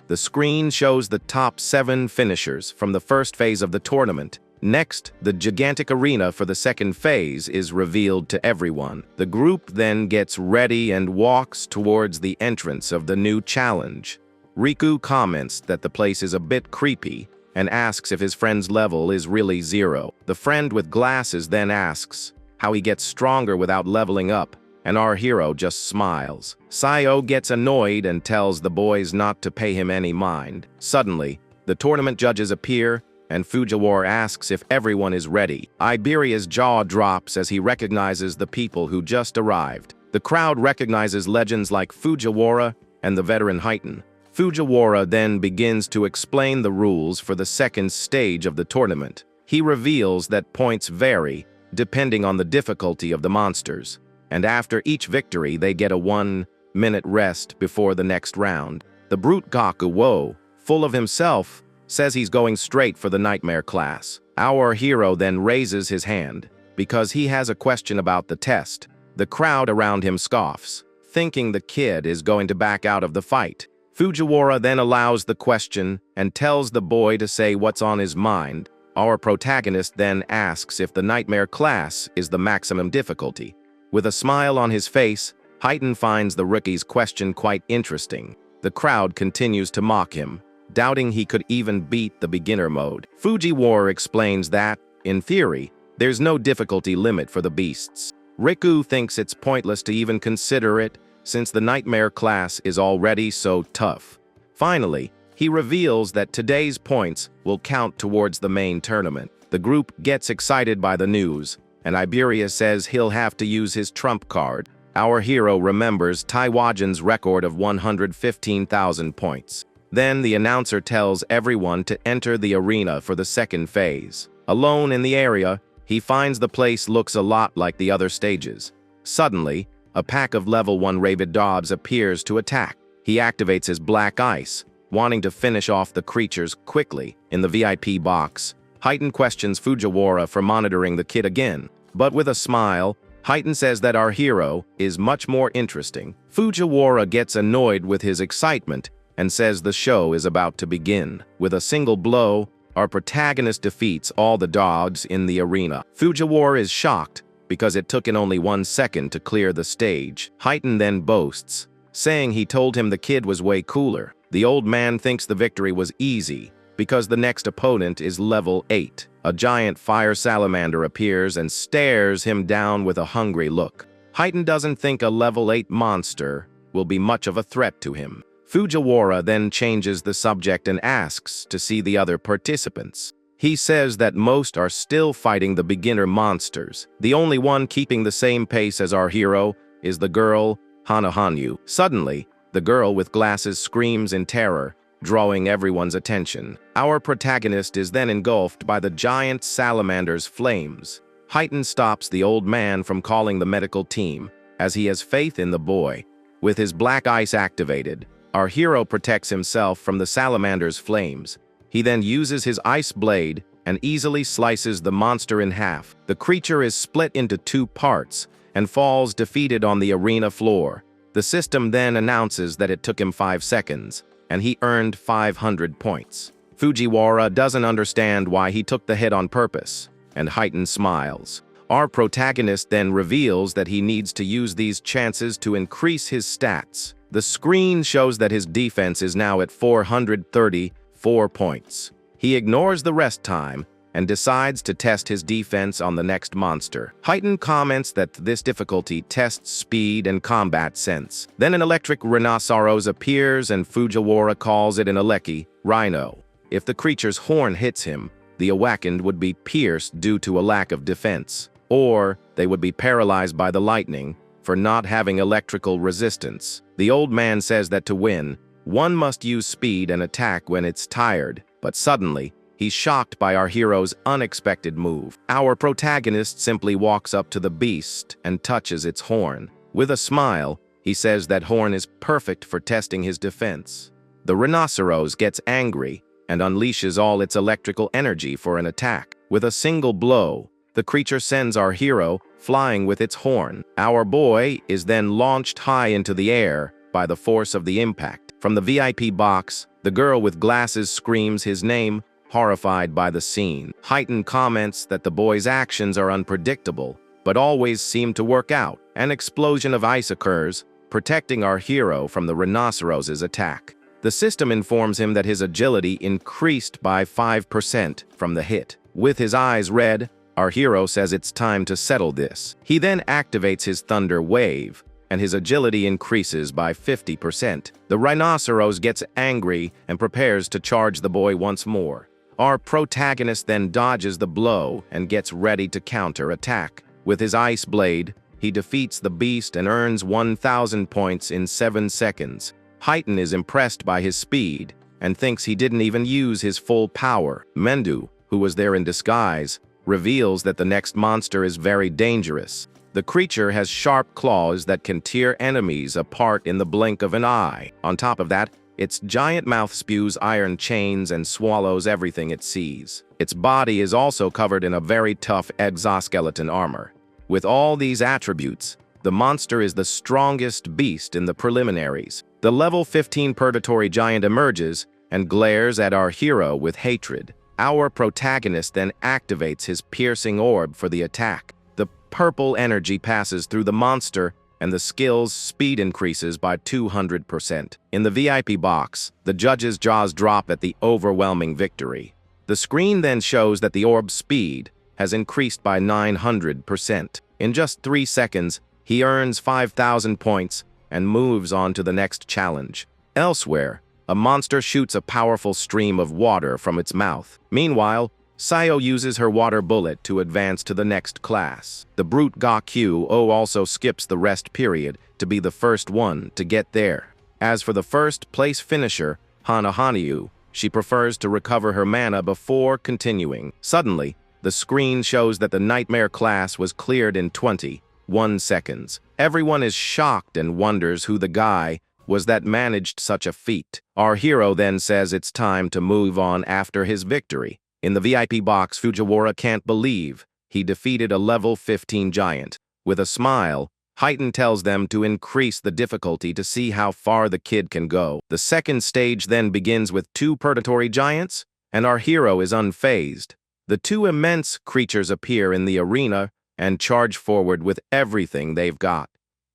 A: The screen shows the top 7 finishers from the first phase of the tournament. Next, the gigantic arena for the second phase is revealed to everyone. The group then gets ready and walks towards the entrance of the new challenge. Riku comments that the place is a bit creepy and asks if his friend's level is really 0. The friend with glasses then asks how he gets stronger without leveling up, and our hero just smiles. Sayo gets annoyed and tells the boys not to pay him any mind. Suddenly, the tournament judges appear and Fujiwara asks if everyone is ready. Iberia's jaw drops as he recognizes the people who just arrived. The crowd recognizes legends like Fujiwara and the veteran Heitan. Fujiwara then begins to explain the rules for the second stage of the tournament. He reveals that points vary depending on the difficulty of the monsters, and after each victory they get a 1-minute rest before the next round. The brute Gakuwo, full of himself, says he's going straight for the nightmare class. Our hero then raises his hand because he has a question about the test. The crowd around him scoffs, thinking the kid is going to back out of the fight. Fujiwara then allows the question and tells the boy to say what's on his mind. Our protagonist then asks if the nightmare class is the maximum difficulty. With a smile on his face, Heitan finds the rookie's question quite interesting. The crowd continues to mock him, doubting he could even beat the beginner mode. Fujiwara explains that, in theory, there's no difficulty limit for the beasts. Riku thinks it's pointless to even consider it, since the nightmare class is already so tough. Finally, he reveals that today's points will count towards the main tournament. The group gets excited by the news, and Iberia says he'll have to use his trump card. Our hero remembers Taiwajan's record of 115,000 points. Then the announcer tells everyone to enter the arena for the second phase. Alone in the area, he finds the place looks a lot like the other stages. Suddenly, a pack of level 1 rabid dogs appears to attack. He activates his black ice, wanting to finish off the creatures quickly. In the VIP box, Heitan questions Fujiwara for monitoring the kid again, but with a smile, Heitan says that our hero is much more interesting. Fujiwara gets annoyed with his excitement and says the show is about to begin. With a single blow, our protagonist defeats all the dogs in the arena. Fujiwara is shocked because it took him only 1 second to clear the stage. Heitan then boasts, saying he told him the kid was way cooler. The old man thinks the victory was easy because the next opponent is level 8. A giant fire salamander appears and stares him down with a hungry look. Heitan doesn't think a level 8 monster will be much of a threat to him. Fujiwara then changes the subject and asks to see the other participants. He says that most are still fighting the beginner monsters. The only one keeping the same pace as our hero is the girl, Hanahanyu. Suddenly, the girl with glasses screams in terror, drawing everyone's attention. Our protagonist is then engulfed by the giant salamander's flames. Heitan stops the old man from calling the medical team, as he has faith in the boy. With his black ice activated, our hero protects himself from the salamander's flames. He then uses his ice blade and easily slices the monster in half. The creature is split into 2 parts and falls defeated on the arena floor. The system then announces that it took him 5 seconds, and he earned 500 points. Fujiwara doesn't understand why he took the hit on purpose, and Heitan smiles. Our protagonist then reveals that he needs to use these chances to increase his stats. The screen shows that his defense is now at 434 points. He ignores the rest time and decides to test his defense on the next monster. Heitan comments that this difficulty tests speed and combat sense. Then an electric rhinoceros appears and Fujiwara calls it an Aleki rhino. If the creature's horn hits him, the awakened would be pierced due to a lack of defense, or they would be paralyzed by the lightning for not having electrical resistance. The old man says that to win, one must use speed and attack when it's tired, but suddenly, he's shocked by our hero's unexpected move. Our protagonist simply walks up to the beast and touches its horn. With a smile, he says that horn is perfect for testing his defense. The rhinoceros gets angry and unleashes all its electrical energy for an attack. With a single blow, the creature sends our hero flying with its horn. Our boy is then launched high into the air by the force of the impact. From the VIP box, the girl with glasses screams his name, horrified by the scene. Heitan comments that the boy's actions are unpredictable, but always seem to work out. An explosion of ice occurs, protecting our hero from the rhinoceros's attack. The system informs him that his agility increased by 5% from the hit. With his eyes red, our hero says it's time to settle this. He then activates his thunder wave, and his agility increases by 50%. The rhinoceros gets angry and prepares to charge the boy once more. Our protagonist then dodges the blow and gets ready to counter-attack. With his ice blade, he defeats the beast and earns 1,000 points in 7 seconds. Heighten is impressed by his speed and thinks he didn't even use his full power. Mendu, who was there in disguise, reveals that the next monster is very dangerous. The creature has sharp claws that can tear enemies apart in the blink of an eye. On top of that, its giant mouth spews iron chains and swallows everything it sees. Its body is also covered in a very tough exoskeleton armor. With all these attributes, the monster is the strongest beast in the preliminaries. The level 15 Purgatory Giant emerges and glares at our hero with hatred. Our protagonist then activates his piercing orb for the attack. The purple energy passes through the monster and the skill's speed increases by 200%. In the VIP box, the judges' jaws drop at the overwhelming victory. The screen then shows that the orb's speed has increased by 900%. In just 3 seconds, he earns 5,000 points and moves on to the next challenge. Elsewhere, a monster shoots a powerful stream of water from its mouth. Meanwhile, Sayo uses her water bullet to advance to the next class. The brute Ga-Q also skips the rest period to be the first one to get there. As for the first place finisher, Hana-Hanyu, she prefers to recover her mana before continuing. Suddenly, the screen shows that the Nightmare class was cleared in 21 seconds. Everyone is shocked and wonders who the guy was that managed such a feat. Our hero then says it's time to move on after his victory. In the VIP box, Fujiwara can't believe he defeated a level 15 giant. With a smile, Heighten tells them to increase the difficulty to see how far the kid can go. The second stage then begins with 2 Purgatory Giants, and our hero is unfazed. The 2 immense creatures appear in the arena and charge forward with everything they've got.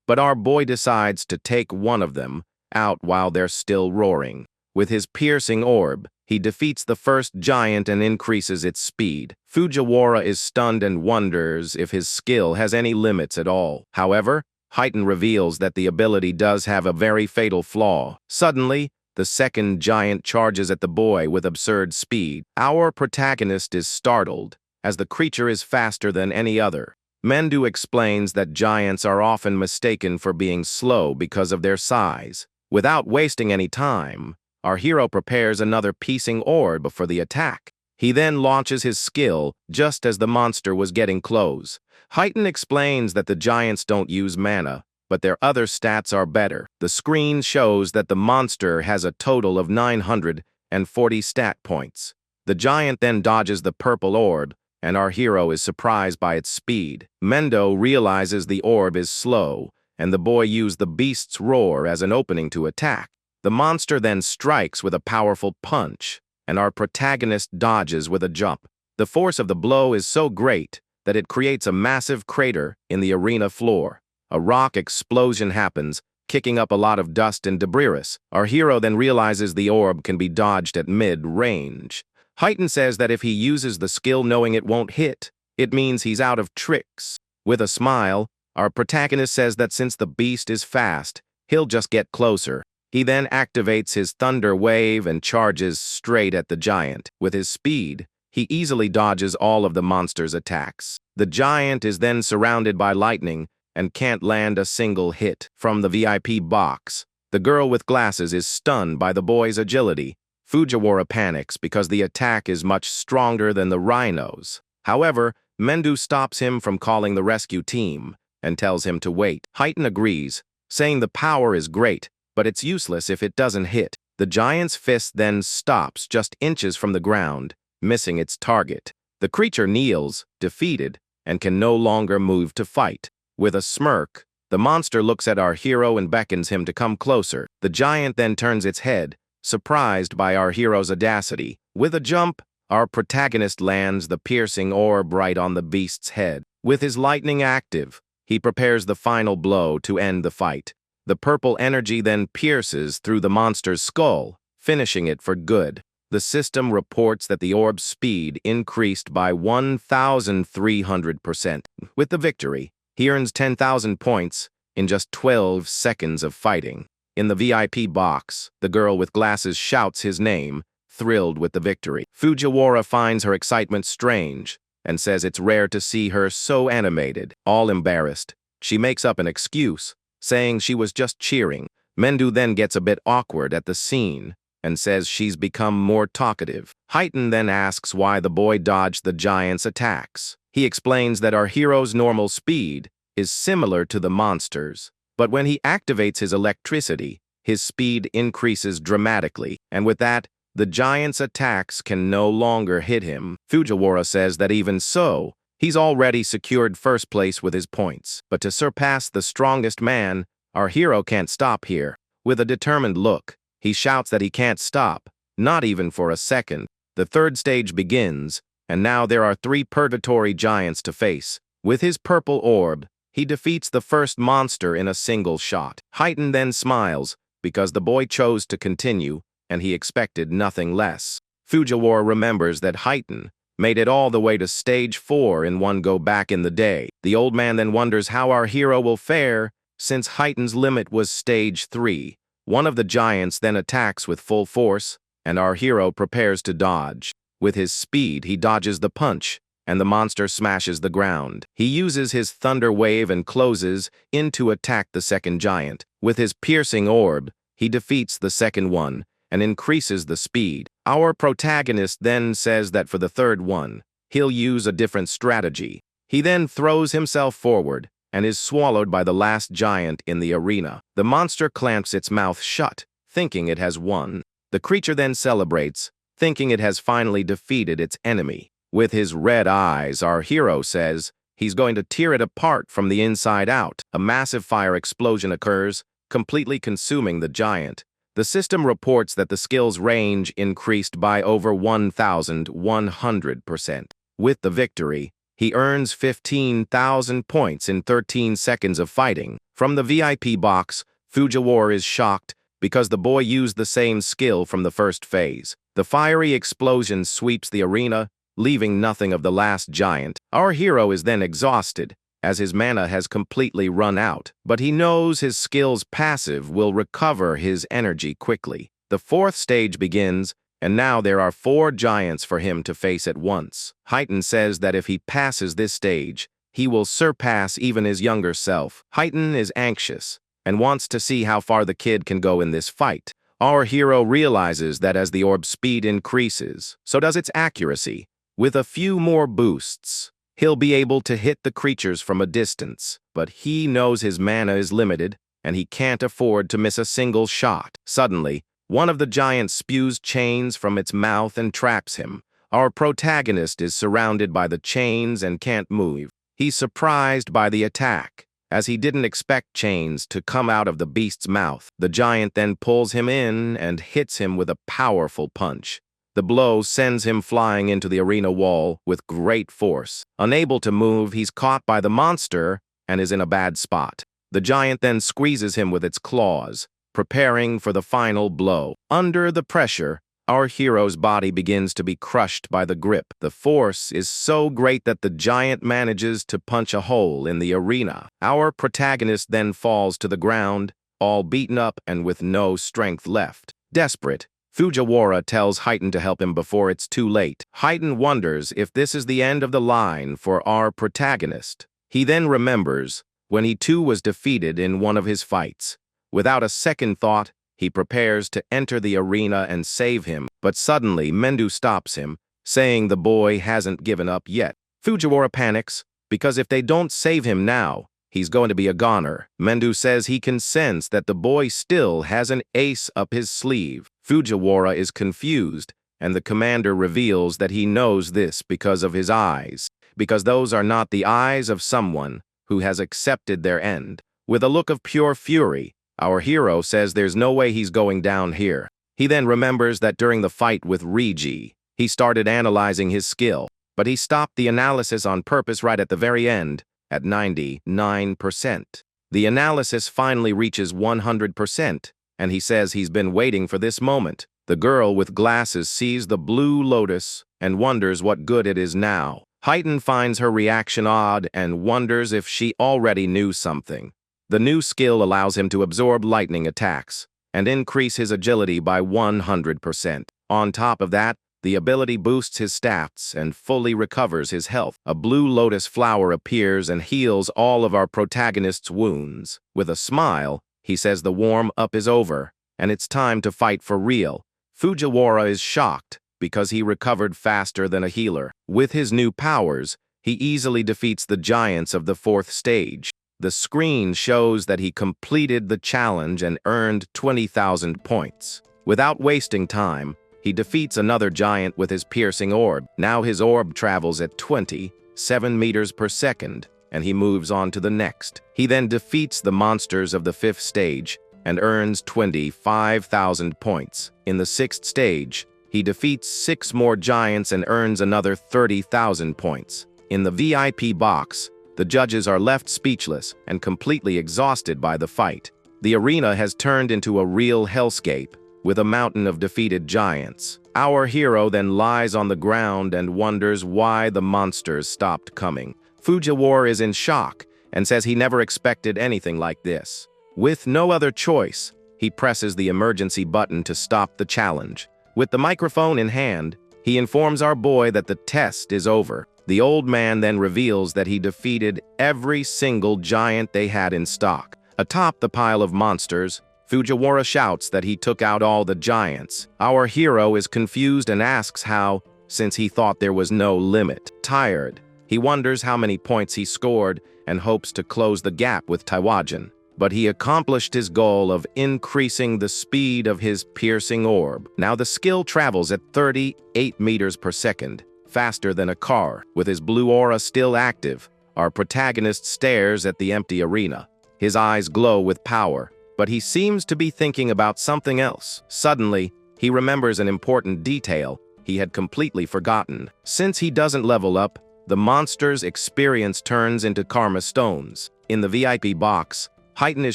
A: But our boy decides to take one of them out while they're still roaring. With his piercing orb, he defeats the first giant and increases its speed. Fujiwara is stunned and wonders if his skill has any limits at all. However, Heighten reveals that the ability does have a very fatal flaw. Suddenly, the second giant charges at the boy with absurd speed. Our protagonist is startled, as the creature is faster than any other. Mendu explains that giants are often mistaken for being slow because of their size. Without wasting any time, our hero prepares another piercing orb for the attack. He then launches his skill just as the monster was getting close. Heighten explains that the giants don't use mana, but their other stats are better. The screen shows that the monster has a total of 940 stat points. The giant then dodges the purple orb, and our hero is surprised by its speed. Mendo realizes the orb is slow, and the boy used the beast's roar as an opening to attack. The monster then strikes with a powerful punch, and our protagonist dodges with a jump. The force of the blow is so great that it creates a massive crater in the arena floor. A rock explosion happens, kicking up a lot of dust and debris. Our hero then realizes the orb can be dodged at mid-range. Heighten says that if he uses the skill knowing it won't hit, it means he's out of tricks. With a smile, our protagonist says that since the beast is fast, he'll just get closer. He then activates his Thunder Wave and charges straight at the giant. With his speed, he easily dodges all of the monster's attacks. The giant is then surrounded by lightning and can't land a single hit. From the VIP box, the girl with glasses is stunned by the boy's agility. Fujiwara panics because the attack is much stronger than the rhinos. However, Mendu stops him from calling the rescue team and tells him to wait. Heighten agrees, saying the power is great, but it's useless if it doesn't hit. The giant's fist then stops just inches from the ground, missing its target. The creature kneels, defeated, and can no longer move to fight. With a smirk, the monster looks at our hero and beckons him to come closer. The giant then turns its head, surprised by our hero's audacity. With a jump, our protagonist lands the piercing orb right on the beast's head. With his lightning active, he prepares the final blow to end the fight. The purple energy then pierces through the monster's skull, finishing it for good. The system reports that the orb's speed increased by 1,300%. With the victory, he earns 10,000 points in just 12 seconds of fighting. In the VIP box, the girl with glasses shouts his name thrilled with the victory. Fujiwara finds her excitement strange and says it's rare to see her so animated. All embarrassed, she makes up an excuse, saying she was just cheering. Mendu then gets a bit awkward at the scene and says she's become more talkative. Heighten then asks why the boy dodged the giant's attacks. He explains that our hero's normal speed is similar to the monster's, but when he activates his electricity, his speed increases dramatically, and with that, the giant's attacks can no longer hit him. Fujiwara says that even so, he's already secured first place with his points. But to surpass the strongest man, our hero can't stop here. With a determined look, he shouts that he can't stop, not even for a second. The third stage begins, and now there are 3 purgatory giants to face. With his purple orb, he defeats the first monster in a single shot. Heighten then smiles, because the boy chose to continue, and he expected nothing less. Fujiwara remembers that Heighten made it all the way to stage 4 in one go back in the day. The old man then wonders how our hero will fare, since Heighten's limit was stage 3. One of the giants then attacks with full force, and our hero prepares to dodge. With his speed, he dodges the punch, and the monster smashes the ground. He uses his thunder wave and closes in to attack the second giant. With his piercing orb, he defeats the second one and increases the speed. Our protagonist then says that for the third one, he'll use a different strategy. He then throws himself forward and is swallowed by the last giant in the arena. The monster clamps its mouth shut, thinking it has won. The creature then celebrates, thinking it has finally defeated its enemy. With his red eyes, our hero says he's going to tear it apart from the inside out. A massive fire explosion occurs, completely consuming the giant. The system reports that the skill's range increased by over 1,100%. With the victory, he earns 15,000 points in 13 seconds of fighting. From the VIP box, Fujiwara is shocked because the boy used the same skill from the first phase. The fiery explosion sweeps the arena, leaving nothing of the last giant. Our hero is then exhausted, as his mana has completely run out, but he knows his skill's passive will recover his energy quickly. The fourth stage begins, and now there are 4 giants for him to face at once. Heighten says that if he passes this stage, he will surpass even his younger self. Heighten is anxious and wants to see how far the kid can go in this fight. Our hero realizes that as the orb's speed increases, so does its accuracy. With a few more boosts, he'll be able to hit the creatures from a distance, but he knows his mana is limited, and he can't afford to miss a single shot. Suddenly, one of the giants spews chains from its mouth and traps him. Our protagonist is surrounded by the chains and can't move. He's surprised by the attack, as he didn't expect chains to come out of the beast's mouth. The giant then pulls him in and hits him with a powerful punch. The blow sends him flying into the arena wall with great force. Unable to move, he's caught by the monster and is in a bad spot. The giant then squeezes him with its claws, preparing for the final blow. Under the pressure, our hero's body begins to be crushed by the grip. The force is so great that the giant manages to punch a hole in the arena. Our protagonist then falls to the ground, all beaten up and with no strength left. Desperate, Fujiwara tells Heighten to help him before it's too late. Heighten wonders if this is the end of the line for our protagonist. He then remembers when he too was defeated in one of his fights. Without a second thought, he prepares to enter the arena and save him, but suddenly Mendu stops him, saying the boy hasn't given up yet. Fujiwara panics, because if they don't save him now, he's going to be a goner. Mendu says he can sense that the boy still has an ace up his sleeve. Fujiwara is confused, and the commander reveals that he knows this because of his eyes, because those are not the eyes of someone who has accepted their end. With a look of pure fury, our hero says there's no way he's going down here. He then remembers that during the fight with Rigi, he started analyzing his skill, but he stopped the analysis on purpose right at the very end, at 99%. The analysis finally reaches 100%, and he says he's been waiting for this moment. The girl with glasses sees the blue lotus and wonders what good it is now. Heighten finds her reaction odd and wonders if she already knew something. The new skill allows him to absorb lightning attacks and increase his agility by 100%. On top of that, the ability boosts his stats and fully recovers his health. A blue lotus flower appears and heals all of our protagonist's wounds. With a smile, he says the warm-up is over, and it's time to fight for real. Fujiwara is shocked because he recovered faster than a healer. With his new powers, he easily defeats the giants of the 4th stage. The screen shows that he completed the challenge and earned 20,000 points. Without wasting time, he defeats another giant with his piercing orb. Now his orb travels at 27 meters per second, and he moves on to the next. He then defeats the monsters of the 5th stage and earns 25,000 points. In the 6th stage, he defeats 6 more giants and earns another 30,000 points. In the VIP box, the judges are left speechless and completely exhausted by the fight. The arena has turned into a real hellscape, with a mountain of defeated giants. Our hero then lies on the ground and wonders why the monsters stopped coming. Fujiwara is in shock and says he never expected anything like this. With no other choice, he presses the emergency button to stop the challenge. With the microphone in hand, he informs our boy that the test is over. The old man then reveals that he defeated every single giant they had in stock. Atop the pile of monsters, Fujiwara shouts that he took out all the giants. Our hero is confused and asks how, since he thought there was no limit. Tired, he wonders how many points he scored and hopes to close the gap with Taiwajan. But he accomplished his goal of increasing the speed of his piercing orb. Now the skill travels at 38 meters per second, faster than a car. With his blue aura still active, our protagonist stares at the empty arena. His eyes glow with power, but he seems to be thinking about something else. Suddenly, he remembers an important detail he had completely forgotten. Since he doesn't level up, the monster's experience turns into karma stones. In the VIP box, Heighten is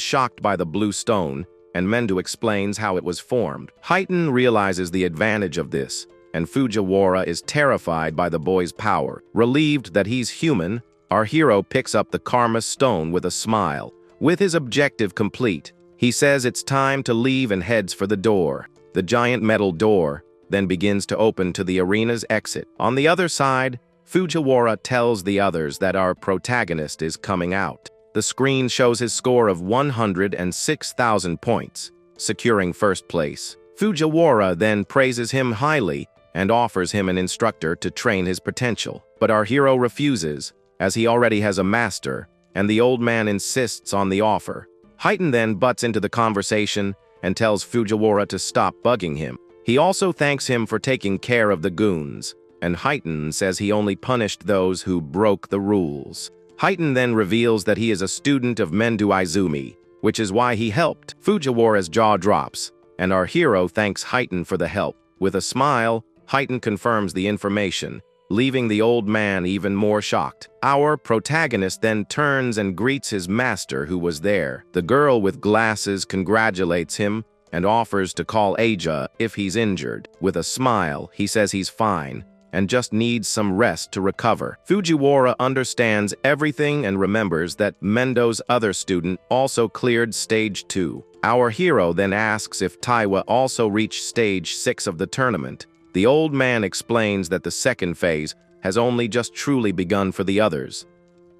A: shocked by the blue stone, and Mendo explains how it was formed. Heighten realizes the advantage of this, and Fujiwara is terrified by the boy's power. Relieved that he's human, our hero picks up the karma stone with a smile. With his objective complete, he says it's time to leave and heads for the door. The giant metal door then begins to open to the arena's exit. On the other side, Fujiwara tells the others that our protagonist is coming out. The screen shows his score of 106,000 points, securing first place. Fujiwara then praises him highly and offers him an instructor to train his potential. But our hero refuses, as he already has a master, and the old man insists on the offer. Heighten then butts into the conversation and tells Fujiwara to stop bugging him. He also thanks him for taking care of the goons, and Heighten says he only punished those who broke the rules. Heighten then reveals that he is a student of Mendo Izumi, which is why he helped. Fujiwara's jaw drops, and our hero thanks Heighten for the help. With a smile, Heighten confirms the information, leaving the old man even more shocked. Our protagonist then turns and greets his master who was there. The girl with glasses congratulates him and offers to call Aja if he's injured. With a smile, he says he's fine and just needs some rest to recover. Fujiwara understands everything and remembers that Mendo's other student also cleared stage 2. Our hero then asks if Taiwa also reached stage 6 of the tournament. The old man explains that the second phase has only just truly begun for the others.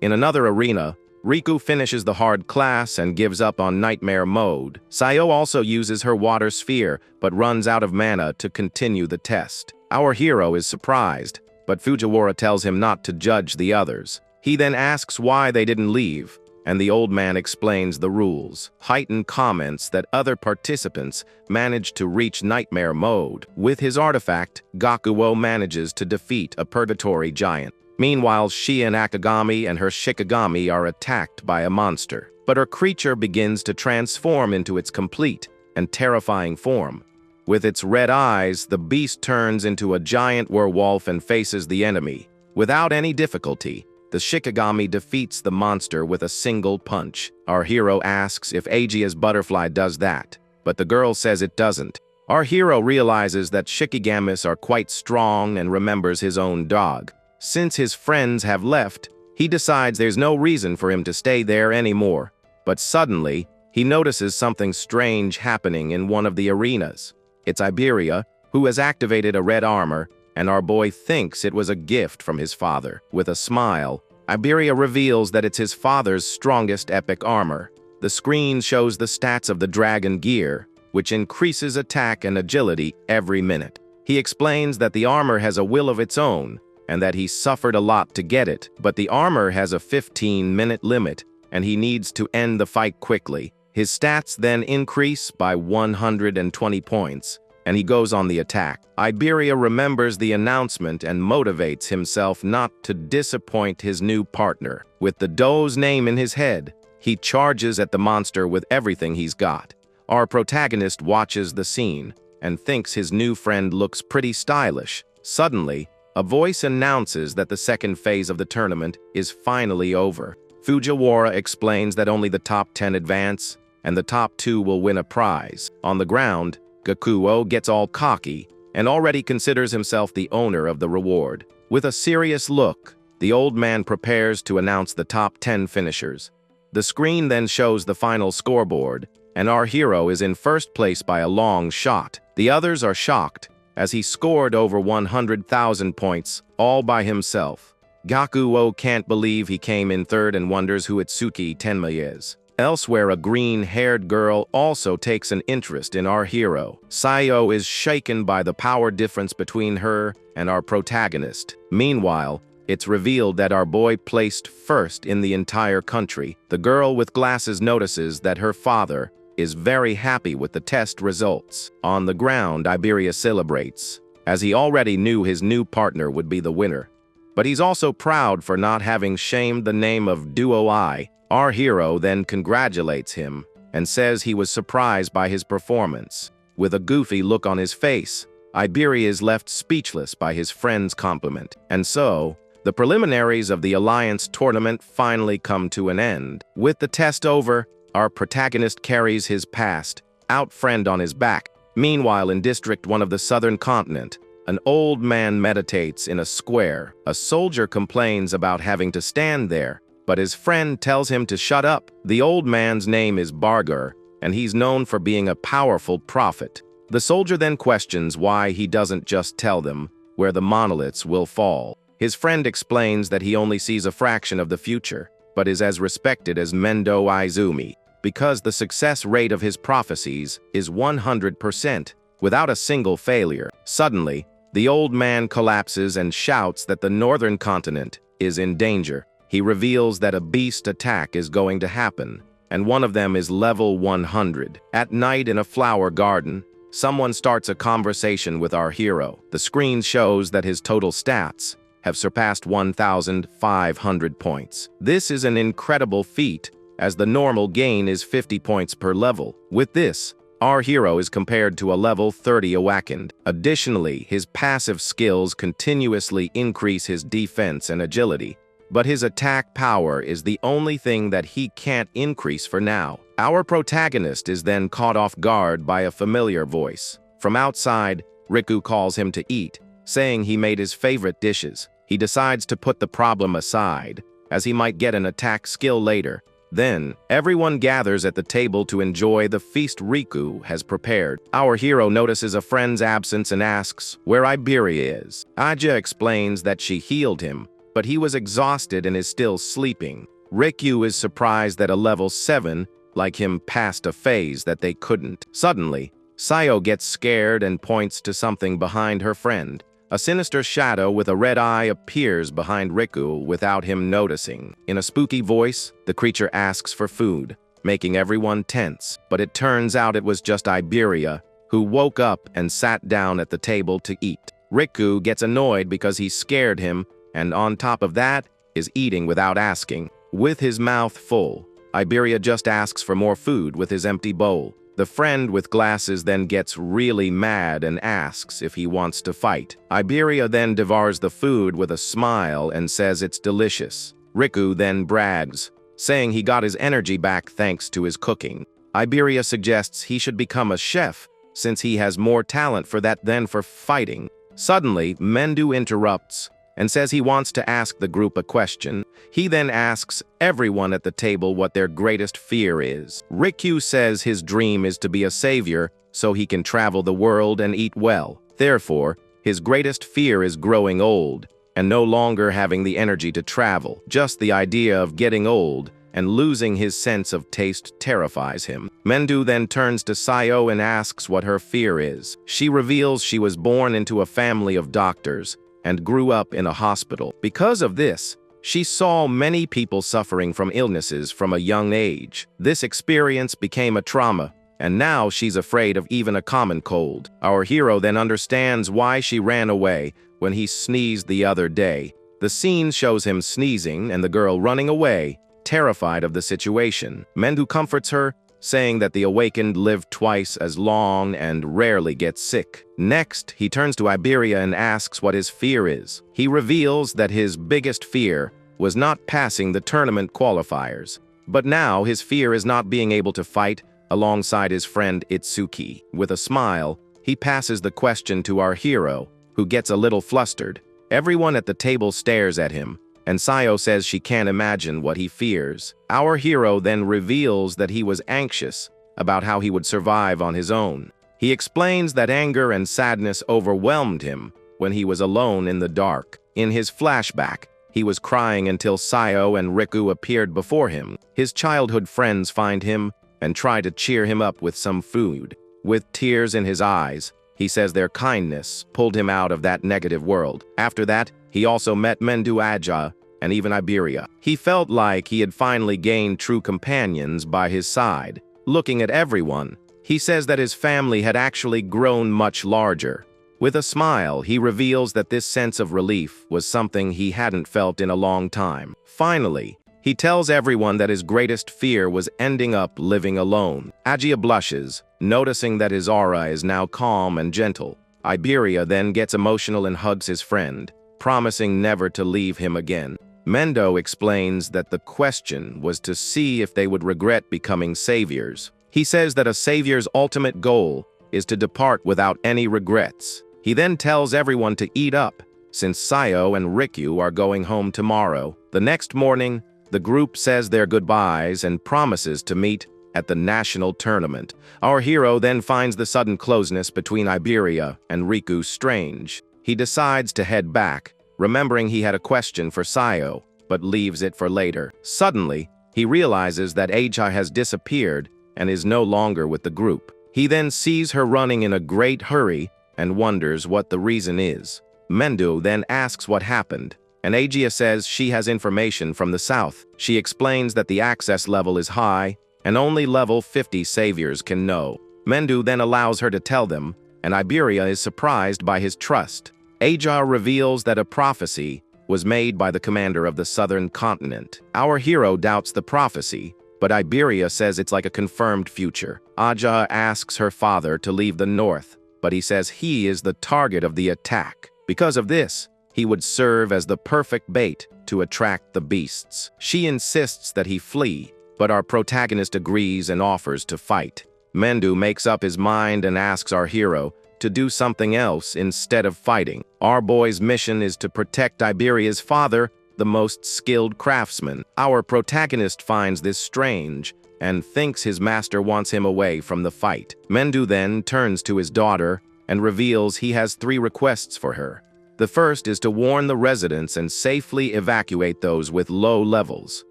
A: In another arena, Riku finishes the hard class and gives up on nightmare mode. Sayo also uses her water sphere, but runs out of mana to continue the test. Our hero is surprised, but Fujiwara tells him not to judge the others. He then asks why they didn't leave, and the old man explains the rules. Heighten comments that other participants managed to reach nightmare mode. With his artifact, Gakuo manages to defeat a purgatory giant. Meanwhile, Shia Nakagami and her Shikigami are attacked by a monster, but her creature begins to transform into its complete and terrifying form. With its red eyes, the beast turns into a giant werewolf and faces the enemy. Without any difficulty, the Shikigami defeats the monster with a single punch. Our hero asks if Aegea's butterfly does that, but the girl says it doesn't. Our hero realizes that Shikigamis are quite strong and remembers his own dog. Since his friends have left, he decides there's no reason for him to stay there anymore. But suddenly, he notices something strange happening in one of the arenas. It's Iberia, who has activated a red armor, and our boy thinks it was a gift from his father. With a smile, Iberia reveals that it's his father's strongest epic armor. The screen shows the stats of the dragon gear, which increases attack and agility every minute. He explains that the armor has a will of its own, and that he suffered a lot to get it, but the armor has a 15-minute limit, and he needs to end the fight quickly. His stats then increase by 120 points, and he goes on the attack. Iberia remembers the announcement and motivates himself not to disappoint his new partner. With the doe's name in his head, he charges at the monster with everything he's got. Our protagonist watches the scene and thinks his new friend looks pretty stylish. Suddenly, a voice announces that the second phase of the tournament is finally over. Fujiwara explains that only the top 10 advance, and the top 2 will win a prize. On the ground, Gakuo gets all cocky and already considers himself the owner of the reward. With a serious look, the old man prepares to announce the top 10 finishers. The screen then shows the final scoreboard, and our hero is in first place by a long shot. The others are shocked, as he scored over 100,000 points, all by himself. Gakuo can't believe he came in third and wonders who Itsuki Tenma is. Elsewhere, a green-haired girl also takes an interest in our hero. Sayo is shaken by the power difference between her and our protagonist. Meanwhile, it's revealed that our boy placed first in the entire country. The girl with glasses notices that her father is very happy with the test results. On the ground, Iberia celebrates, as he already knew his new partner would be the winner. But he's also proud for not having shamed the name of Duo I. Our hero then congratulates him and says he was surprised by his performance. With a goofy look on his face, Iberia is left speechless by his friend's compliment. And so, the preliminaries of the Alliance tournament finally come to an end. With the test over, our protagonist carries his past out friend on his back. Meanwhile, in District 1 of the Southern Continent, an old man meditates in a square. A soldier complains about having to stand there, but his friend tells him to shut up. The old man's name is Barger, and he's known for being a powerful prophet. The soldier then questions why he doesn't just tell them where the monoliths will fall. His friend explains that he only sees a fraction of the future, but is as respected as Mendo Izumi, because the success rate of his prophecies is 100%, without a single failure. Suddenly, the old man collapses and shouts that the northern continent is in danger. He reveals that a beast attack is going to happen, and one of them is level 100. At night in a flower garden, someone starts a conversation with our hero. The screen shows that his total stats have surpassed 1,500 points. This is an incredible feat, as the normal gain is 50 points per level. With this, our hero is compared to a level 30 awakened. Additionally, his passive skills continuously increase his defense and agility, but his attack power is the only thing that he can't increase for now. Our protagonist is then caught off guard by a familiar voice. From outside, Riku calls him to eat, saying he made his favorite dishes. He decides to put the problem aside, as he might get an attack skill later. Then, everyone gathers at the table to enjoy the feast Riku has prepared. Our hero notices a friend's absence and asks where Iberia is. Aja explains that she healed him, but he was exhausted and is still sleeping. Riku is surprised that a level 7, like him, passed a phase that they couldn't. Suddenly, Sayo gets scared and points to something behind her friend. A sinister shadow with a red eye appears behind Riku without him noticing. In a spooky voice, the creature asks for food, making everyone tense. But it turns out it was just Iberia, who woke up and sat down at the table to eat. Riku gets annoyed because he scared him, and on top of that, is eating without asking. With his mouth full, Iberia just asks for more food with his empty bowl. The friend with glasses then gets really mad and asks if he wants to fight. Iberia then devours the food with a smile and says it's delicious. Riku then brags, saying he got his energy back thanks to his cooking. Iberia suggests he should become a chef, since he has more talent for that than for fighting. Suddenly, Mendu interrupts and says he wants to ask the group a question. He then asks everyone at the table what their greatest fear is. Riku says his dream is to be a savior so he can travel the world and eat well. Therefore, his greatest fear is growing old and no longer having the energy to travel. Just the idea of getting old and losing his sense of taste terrifies him. Mendu then turns to Sayo and asks what her fear is. She reveals she was born into a family of doctors and grew up in a hospital. Because of this, she saw many people suffering from illnesses from a young age. This experience became a trauma, and now she's afraid of even a common cold. Our hero then understands why she ran away when he sneezed the other day. The scene shows him sneezing and the girl running away, terrified of the situation. Mendu comforts her, saying that the awakened live twice as long and rarely get sick. Next, he turns to Iberia and asks what his fear is. He reveals that his biggest fear was not passing the tournament qualifiers, but now his fear is not being able to fight alongside his friend Itsuki. With a smile, he passes the question to our hero, who gets a little flustered. Everyone at the table stares at him, and Sayo says she can't imagine what he fears. Our hero then reveals that he was anxious about how he would survive on his own. He explains that anger and sadness overwhelmed him when he was alone in the dark. In his flashback, he was crying until Sayo and Riku appeared before him. His childhood friends find him and try to cheer him up with some food. With tears in his eyes, he says their kindness pulled him out of that negative world. After that, he also met Mendu Aja and even Iberia. He felt like he had finally gained true companions by his side. Looking at everyone, he says that his family had actually grown much larger. With a smile, he reveals that this sense of relief was something he hadn't felt in a long time. Finally, he tells everyone that his greatest fear was ending up living alone. Agia blushes, noticing that his aura is now calm and gentle. Iberia then gets emotional and hugs his friend, promising never to leave him again. Mendo explains that the question was to see if they would regret becoming saviors. He says that a savior's ultimate goal is to depart without any regrets. He then tells everyone to eat up, since Sayo and Rikyu are going home tomorrow. The next morning, the group says their goodbyes and promises to meet at the national tournament. Our hero then finds the sudden closeness between Iberia and Riku strange. He decides to head back, remembering he had a question for Sayo, but leaves it for later. Suddenly, he realizes that Aja has disappeared and is no longer with the group. He then sees her running in a great hurry and wonders what the reason is. Mendu then asks what happened, and Agia says she has information from the south. She explains that the access level is high, and only level 50 saviors can know. Mendu then allows her to tell them, and Iberia is surprised by his trust. Aja reveals that a prophecy was made by the commander of the southern continent. Our hero doubts the prophecy, but Iberia says it's like a confirmed future. Aja asks her father to leave the north, but he says he is the target of the attack. Because of this, he would serve as the perfect bait to attract the beasts. She insists that he flee, but our protagonist agrees and offers to fight. Mendu makes up his mind and asks our hero to do something else instead of fighting. Our boy's mission is to protect Iberia's father, the most skilled craftsman. Our protagonist finds this strange and thinks his master wants him away from the fight. Mendu then turns to his daughter and reveals he has 3 requests for her. The first is to warn the residents and safely evacuate those with low levels.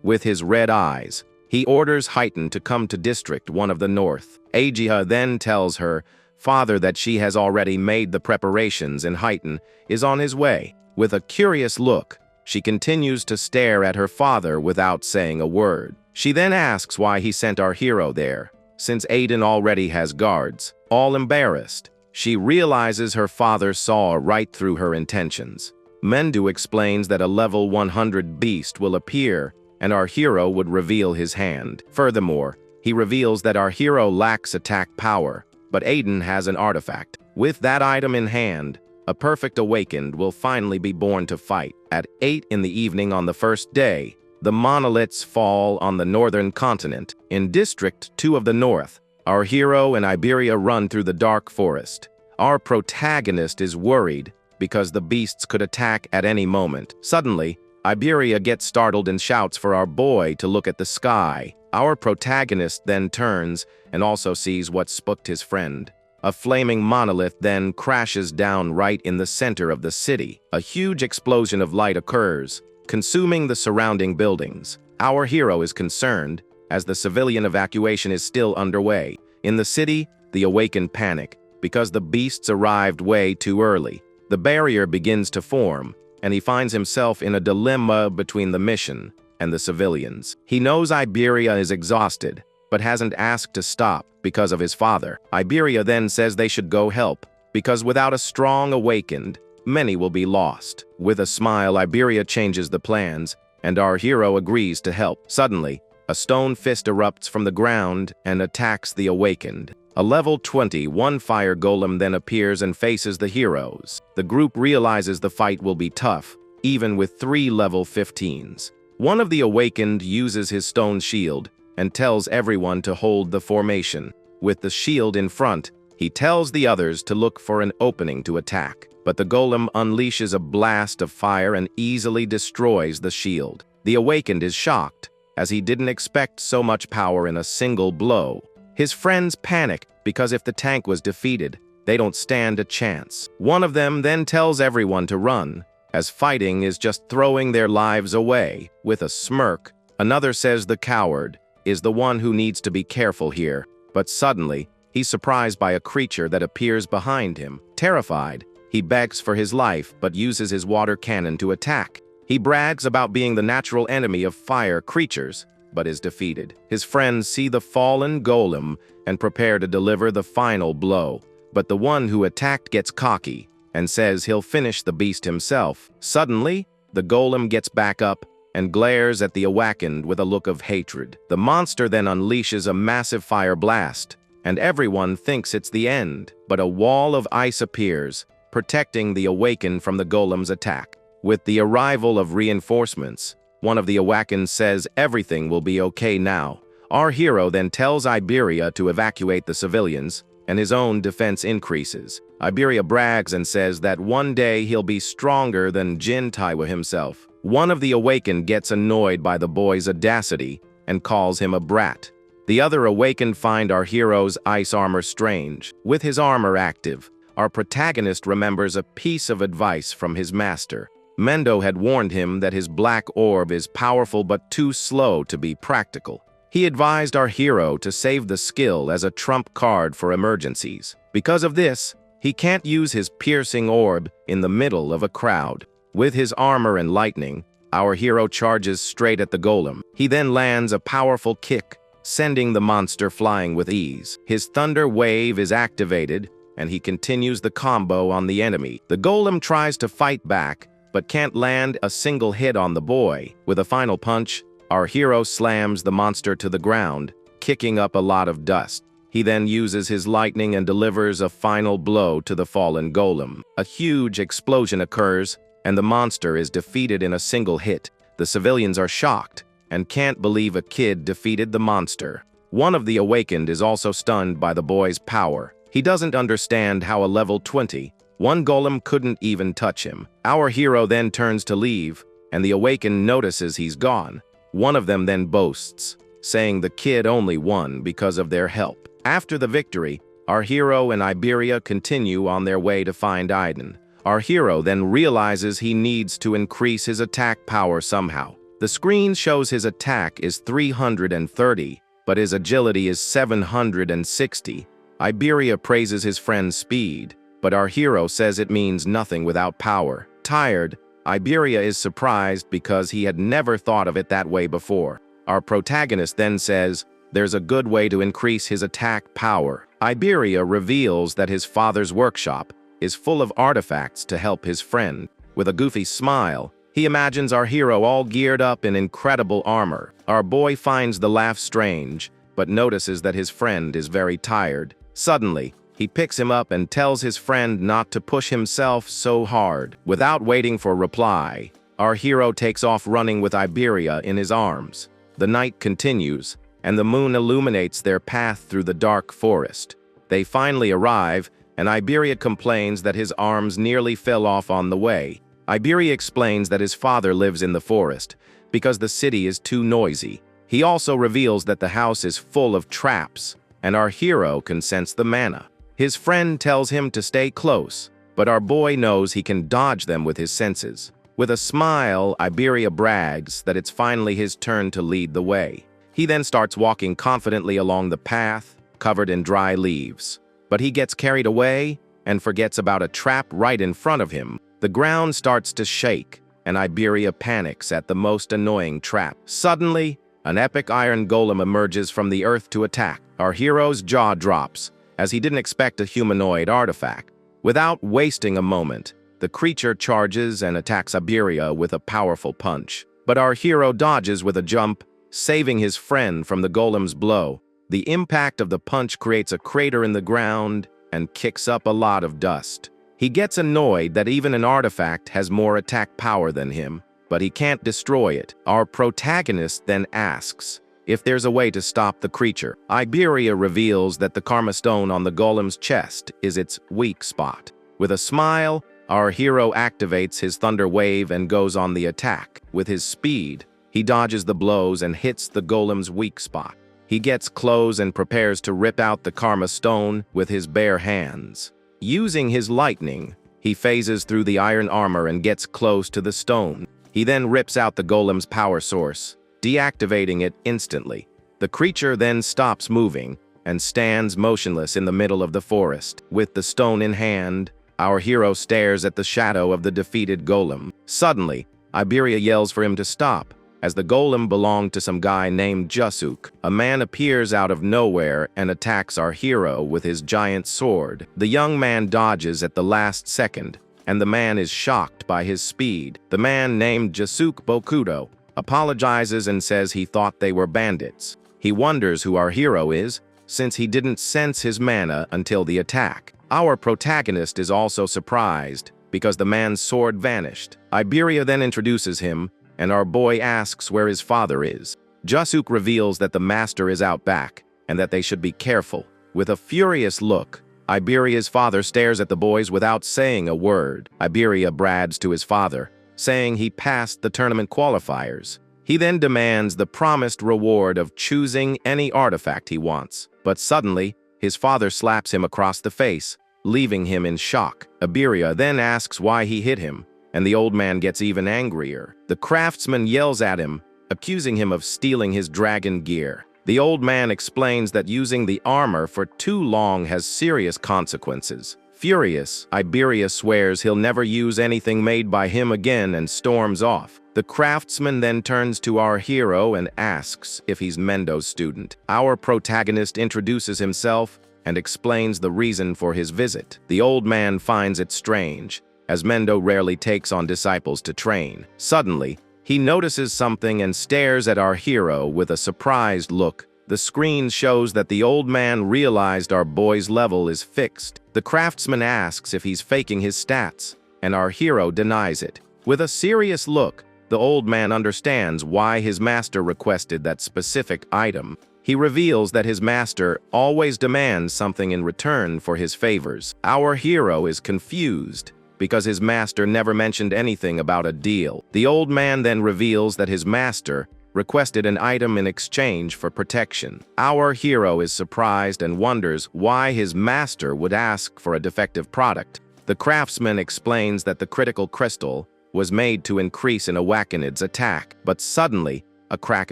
A: With his red eyes, he orders Heighten to come to District 1 of the North. Agia then tells her father that she has already made the preparations and Heighten is on his way. With a curious look, she continues to stare at her father without saying a word. She then asks why he sent our hero there, since Aiden already has guards. All embarrassed, she realizes her father saw right through her intentions. Mendu explains that a level 100 beast will appear, and our hero would reveal his hand. Furthermore, he reveals that our hero lacks attack power, but Aiden has an artifact. With that item in hand, a perfect awakened will finally be born to fight. At 8 in the evening on the first day, the monoliths fall on the northern continent. In District 2 of the North, our hero and Iberia run through the dark forest. Our protagonist is worried because the beasts could attack at any moment. Suddenly, Iberia gets startled and shouts for our boy to look at the sky. Our protagonist then turns and also sees what spooked his friend. A flaming monolith then crashes down right in the center of the city. A huge explosion of light occurs, consuming the surrounding buildings. Our hero is concerned, as the civilian evacuation is still underway. In the city, the awakened panic, because the beasts arrived way too early. The barrier begins to form, and he finds himself in a dilemma between the mission and the civilians. He knows Iberia is exhausted, but hasn't asked to stop because of his father. Iberia then says they should go help, because without a strong awakened, many will be lost. With a smile, Iberia changes the plans, and our hero agrees to help. Suddenly, a stone fist erupts from the ground and attacks the awakened. A level 21 fire golem then appears and faces the heroes. The group realizes the fight will be tough, even with 3 level 15s. One of the awakened uses his stone shield and tells everyone to hold the formation. With the shield in front, he tells the others to look for an opening to attack. But the golem unleashes a blast of fire and easily destroys the shield. The awakened is shocked, as he didn't expect so much power in a single blow. His friends panic because if the tank was defeated, they don't stand a chance. One of them then tells everyone to run, as fighting is just throwing their lives away. With a smirk, another says the coward is the one who needs to be careful here. But suddenly, he's surprised by a creature that appears behind him. Terrified, he begs for his life but uses his water cannon to attack. He brags about being the natural enemy of fire creatures, but is defeated. His friends see the fallen golem and prepare to deliver the final blow. But the one who attacked gets cocky and says he'll finish the beast himself. Suddenly, the golem gets back up and glares at the awakened with a look of hatred. The monster then unleashes a massive fire blast, and everyone thinks it's the end. But a wall of ice appears, protecting the awakened from the golem's attack. With the arrival of reinforcements, one of the Awakens says everything will be okay now. Our hero then tells Iberia to evacuate the civilians, and his own defense increases. Iberia brags and says that one day he'll be stronger than Jin Taiwa himself. One of the Awakened gets annoyed by the boy's audacity and calls him a brat. The other Awakened find our hero's ice armor strange. With his armor active, our protagonist remembers a piece of advice from his master. Mendo had warned him that his black orb is powerful but too slow to be practical. He advised our hero to save the skill as a trump card for emergencies. Because of this, he can't use his piercing orb in the middle of a crowd. With his armor and lightning, our hero charges straight at the golem. He then lands a powerful kick, sending the monster flying with ease. His thunder wave is activated, and he continues the combo on the enemy. The golem tries to fight back, but can't land a single hit on the boy. With a final punch, our hero slams the monster to the ground, kicking up a lot of dust. He then uses his lightning and delivers a final blow to the fallen golem. A huge explosion occurs, and the monster is defeated in a single hit. The civilians are shocked and can't believe a kid defeated the monster. One of the Awakened is also stunned by the boy's power. He doesn't understand how a level 20, one golem couldn't even touch him. Our hero then turns to leave, and the Awakened notices he's gone. One of them then boasts, saying the kid only won because of their help. After the victory, our hero and Iberia continue on their way to find Aiden. Our hero then realizes he needs to increase his attack power somehow. The screen shows his attack is 330, but his agility is 760. Iberia praises his friend's speed, but our hero says it means nothing without power. Tired, Iberia is surprised because he had never thought of it that way before. Our protagonist then says there's a good way to increase his attack power. Iberia reveals that his father's workshop is full of artifacts to help his friend. With a goofy smile, he imagines our hero all geared up in incredible armor. Our boy finds the laugh strange, but notices that his friend is very tired. Suddenly, he picks him up and tells his friend not to push himself so hard. Without waiting for reply, our hero takes off running with Iberia in his arms. The night continues, and the moon illuminates their path through the dark forest. They finally arrive, and Iberia complains that his arms nearly fell off on the way. Iberia explains that his father lives in the forest because the city is too noisy. He also reveals that the house is full of traps, and our hero can sense the mana. His friend tells him to stay close, but our boy knows he can dodge them with his senses. With a smile, Iberia brags that it's finally his turn to lead the way. He then starts walking confidently along the path, covered in dry leaves. But he gets carried away and forgets about a trap right in front of him. The ground starts to shake, and Iberia panics at the most annoying trap. Suddenly, an epic iron golem emerges from the earth to attack. Our hero's jaw drops, as he didn't expect a humanoid artifact. Without wasting a moment, the creature charges and attacks Iberia with a powerful punch. But our hero dodges with a jump, saving his friend from the golem's blow. The impact of the punch creates a crater in the ground and kicks up a lot of dust. He gets annoyed that even an artifact has more attack power than him, but he can't destroy it. Our protagonist then asks if there's a way to stop the creature. Iberia reveals that the karma stone on the golem's chest is its weak spot. With a smile, our hero activates his thunder wave and goes on the attack. With his speed, he dodges the blows and hits the golem's weak spot. He gets close and prepares to rip out the karma stone with his bare hands. Using his lightning, he phases through the iron armor and gets close to the stone. He then rips out the golem's power source, deactivating it instantly. The creature then stops moving and stands motionless in the middle of the forest. With the stone in hand, our hero stares at the shadow of the defeated golem. Suddenly, Iberia yells for him to stop, as the golem belonged to some guy named Jusuk. A man appears out of nowhere and attacks our hero with his giant sword. The young man dodges at the last second, and the man is shocked by his speed. The man named Jusuk Bokudo apologizes and says he thought they were bandits. He wonders who our hero is, since he didn't sense his mana until the attack. Our protagonist is also surprised because the man's sword vanished. Iberia then introduces him, and our boy asks where his father is. Jusuk reveals that the master is out back, and that they should be careful. With a furious look, Iberia's father stares at the boys without saying a word. Iberia brags to his father, saying he passed the tournament qualifiers. He then demands the promised reward of choosing any artifact he wants. But suddenly, his father slaps him across the face, leaving him in shock. Iberia then asks why he hit him, and the old man gets even angrier. The craftsman yells at him, accusing him of stealing his dragon gear. The old man explains that using the armor for too long has serious consequences. Furious, Iberia swears he'll never use anything made by him again and storms off. The craftsman then turns to our hero and asks if he's Mendo's student. Our protagonist introduces himself and explains the reason for his visit. The old man finds it strange, as Mendo rarely takes on disciples to train. Suddenly, he notices something and stares at our hero with a surprised look. The screen shows that the old man realized our boy's level is fixed. The craftsman asks if he's faking his stats, and our hero denies it. With a serious look, the old man understands why his master requested that specific item. He reveals that his master always demands something in return for his favors. Our hero is confused, because his master never mentioned anything about a deal. The old man then reveals that his master requested an item in exchange for protection. Our hero is surprised and wonders why his master would ask for a defective product. The craftsman explains that the critical crystal was made to increase an Awakenid's attack, but suddenly a crack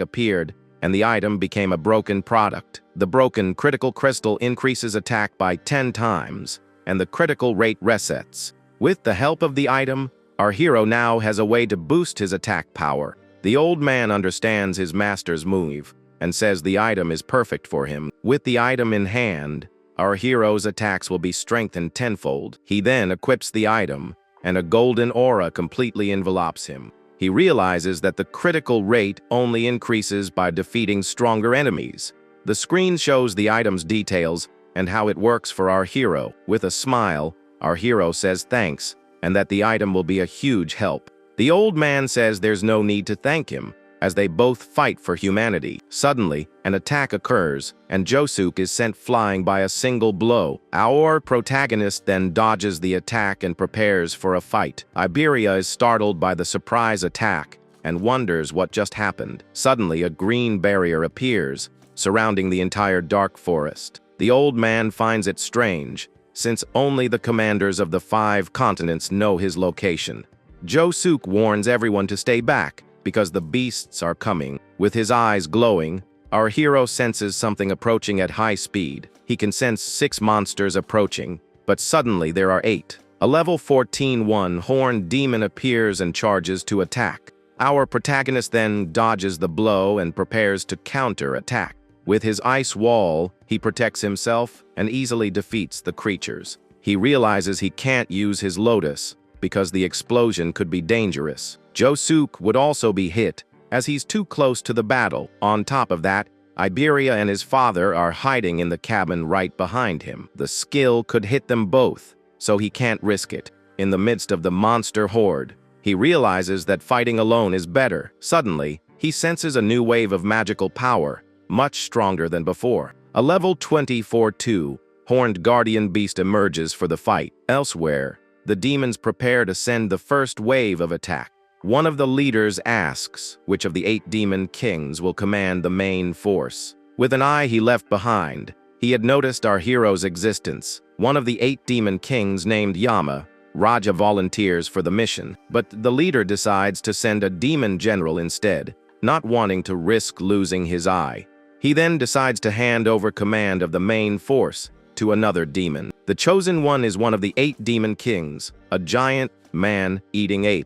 A: appeared and the item became a broken product. The broken critical crystal increases attack by 10 times, and the critical rate resets. With the help of the item, our hero now has a way to boost his attack power. The old man understands his master's move and says the item is perfect for him. With the item in hand, our hero's attacks will be strengthened tenfold. He then equips the item, and a golden aura completely envelops him. He realizes that the critical rate only increases by defeating stronger enemies. The screen shows the item's details and how it works for our hero. With a smile, our hero says thanks, and that the item will be a huge help. The old man says there's no need to thank him, as they both fight for humanity. Suddenly, an attack occurs, and Jusuk is sent flying by a single blow. Our protagonist then dodges the attack and prepares for a fight. Iberia is startled by the surprise attack and wonders what just happened. Suddenly, a green barrier appears, surrounding the entire dark forest. The old man finds it strange, since only the commanders of the 5 continents know his location. Josuke warns everyone to stay back, because the beasts are coming. With his eyes glowing, our hero senses something approaching at high speed. He can sense 6 monsters approaching, but suddenly there are 8. A level 14 one-horned demon appears and charges to attack. Our protagonist then dodges the blow and prepares to counter-attack. With his ice wall, he protects himself and easily defeats the creatures. He realizes he can't use his lotus because the explosion could be dangerous. Josuke would also be hit, as he's too close to the battle. On top of that, Iberia and his father are hiding in the cabin right behind him. The skill could hit them both, so he can't risk it. In the midst of the monster horde, he realizes that fighting alone is better. Suddenly, he senses a new wave of magical power, much stronger than before. A level 24-2 horned guardian beast emerges for the fight. Elsewhere, the demons prepare to send the first wave of attack. One of the leaders asks which of the 8 demon kings will command the main force. With an eye he left behind, he had noticed our hero's existence. One of the 8 demon kings, named Yama, Raja, volunteers for the mission, but the leader decides to send a demon general instead, not wanting to risk losing his eye. He then decides to hand over command of the main force to another demon. The chosen one is one of the 8 demon kings, a giant man-eating ape.